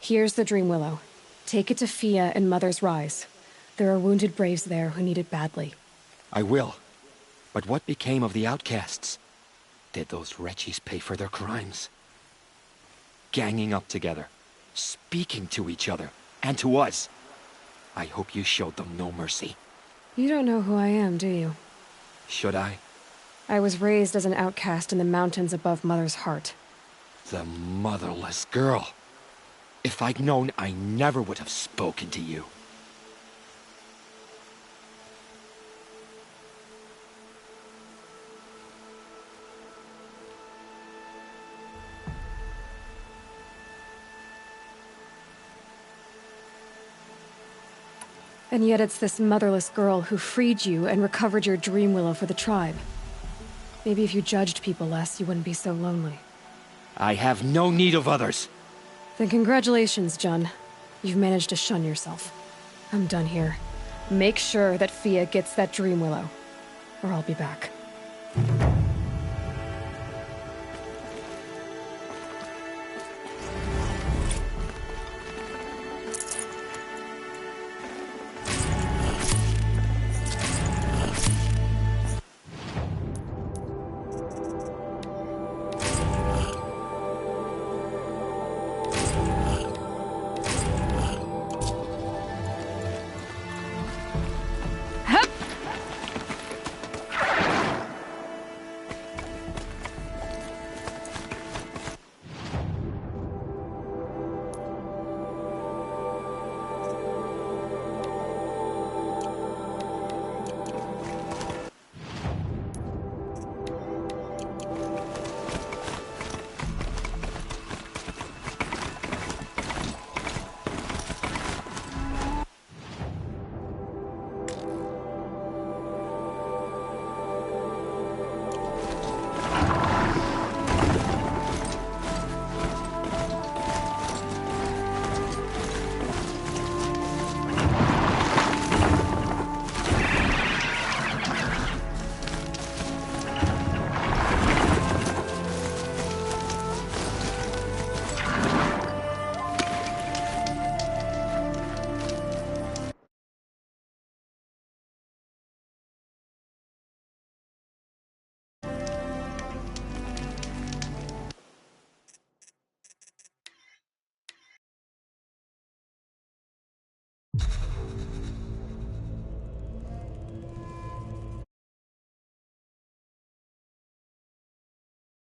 A: Here's the Dream Willow. Take it to Fia and Mother's Rise. There are wounded braves there who need it badly.
N: I will. But what became of the outcasts? Did those wretches pay for their crimes? Ganging up together, speaking to each other, and to us. I hope you showed them no mercy.
A: You don't know who I am, do you?
N: Should I?
A: I was raised as an outcast in the mountains above Mother's Heart.
N: The motherless girl. If I'd known, I never would have spoken to you.
A: And yet it's this motherless girl who freed you and recovered your Dream Willow for the tribe. Maybe if you judged people less, you wouldn't be so lonely.
N: I have no need of others.
A: Then congratulations, Jun. You've managed to shun yourself. I'm done here. Make sure that Fia gets that Dream Willow, or I'll be back.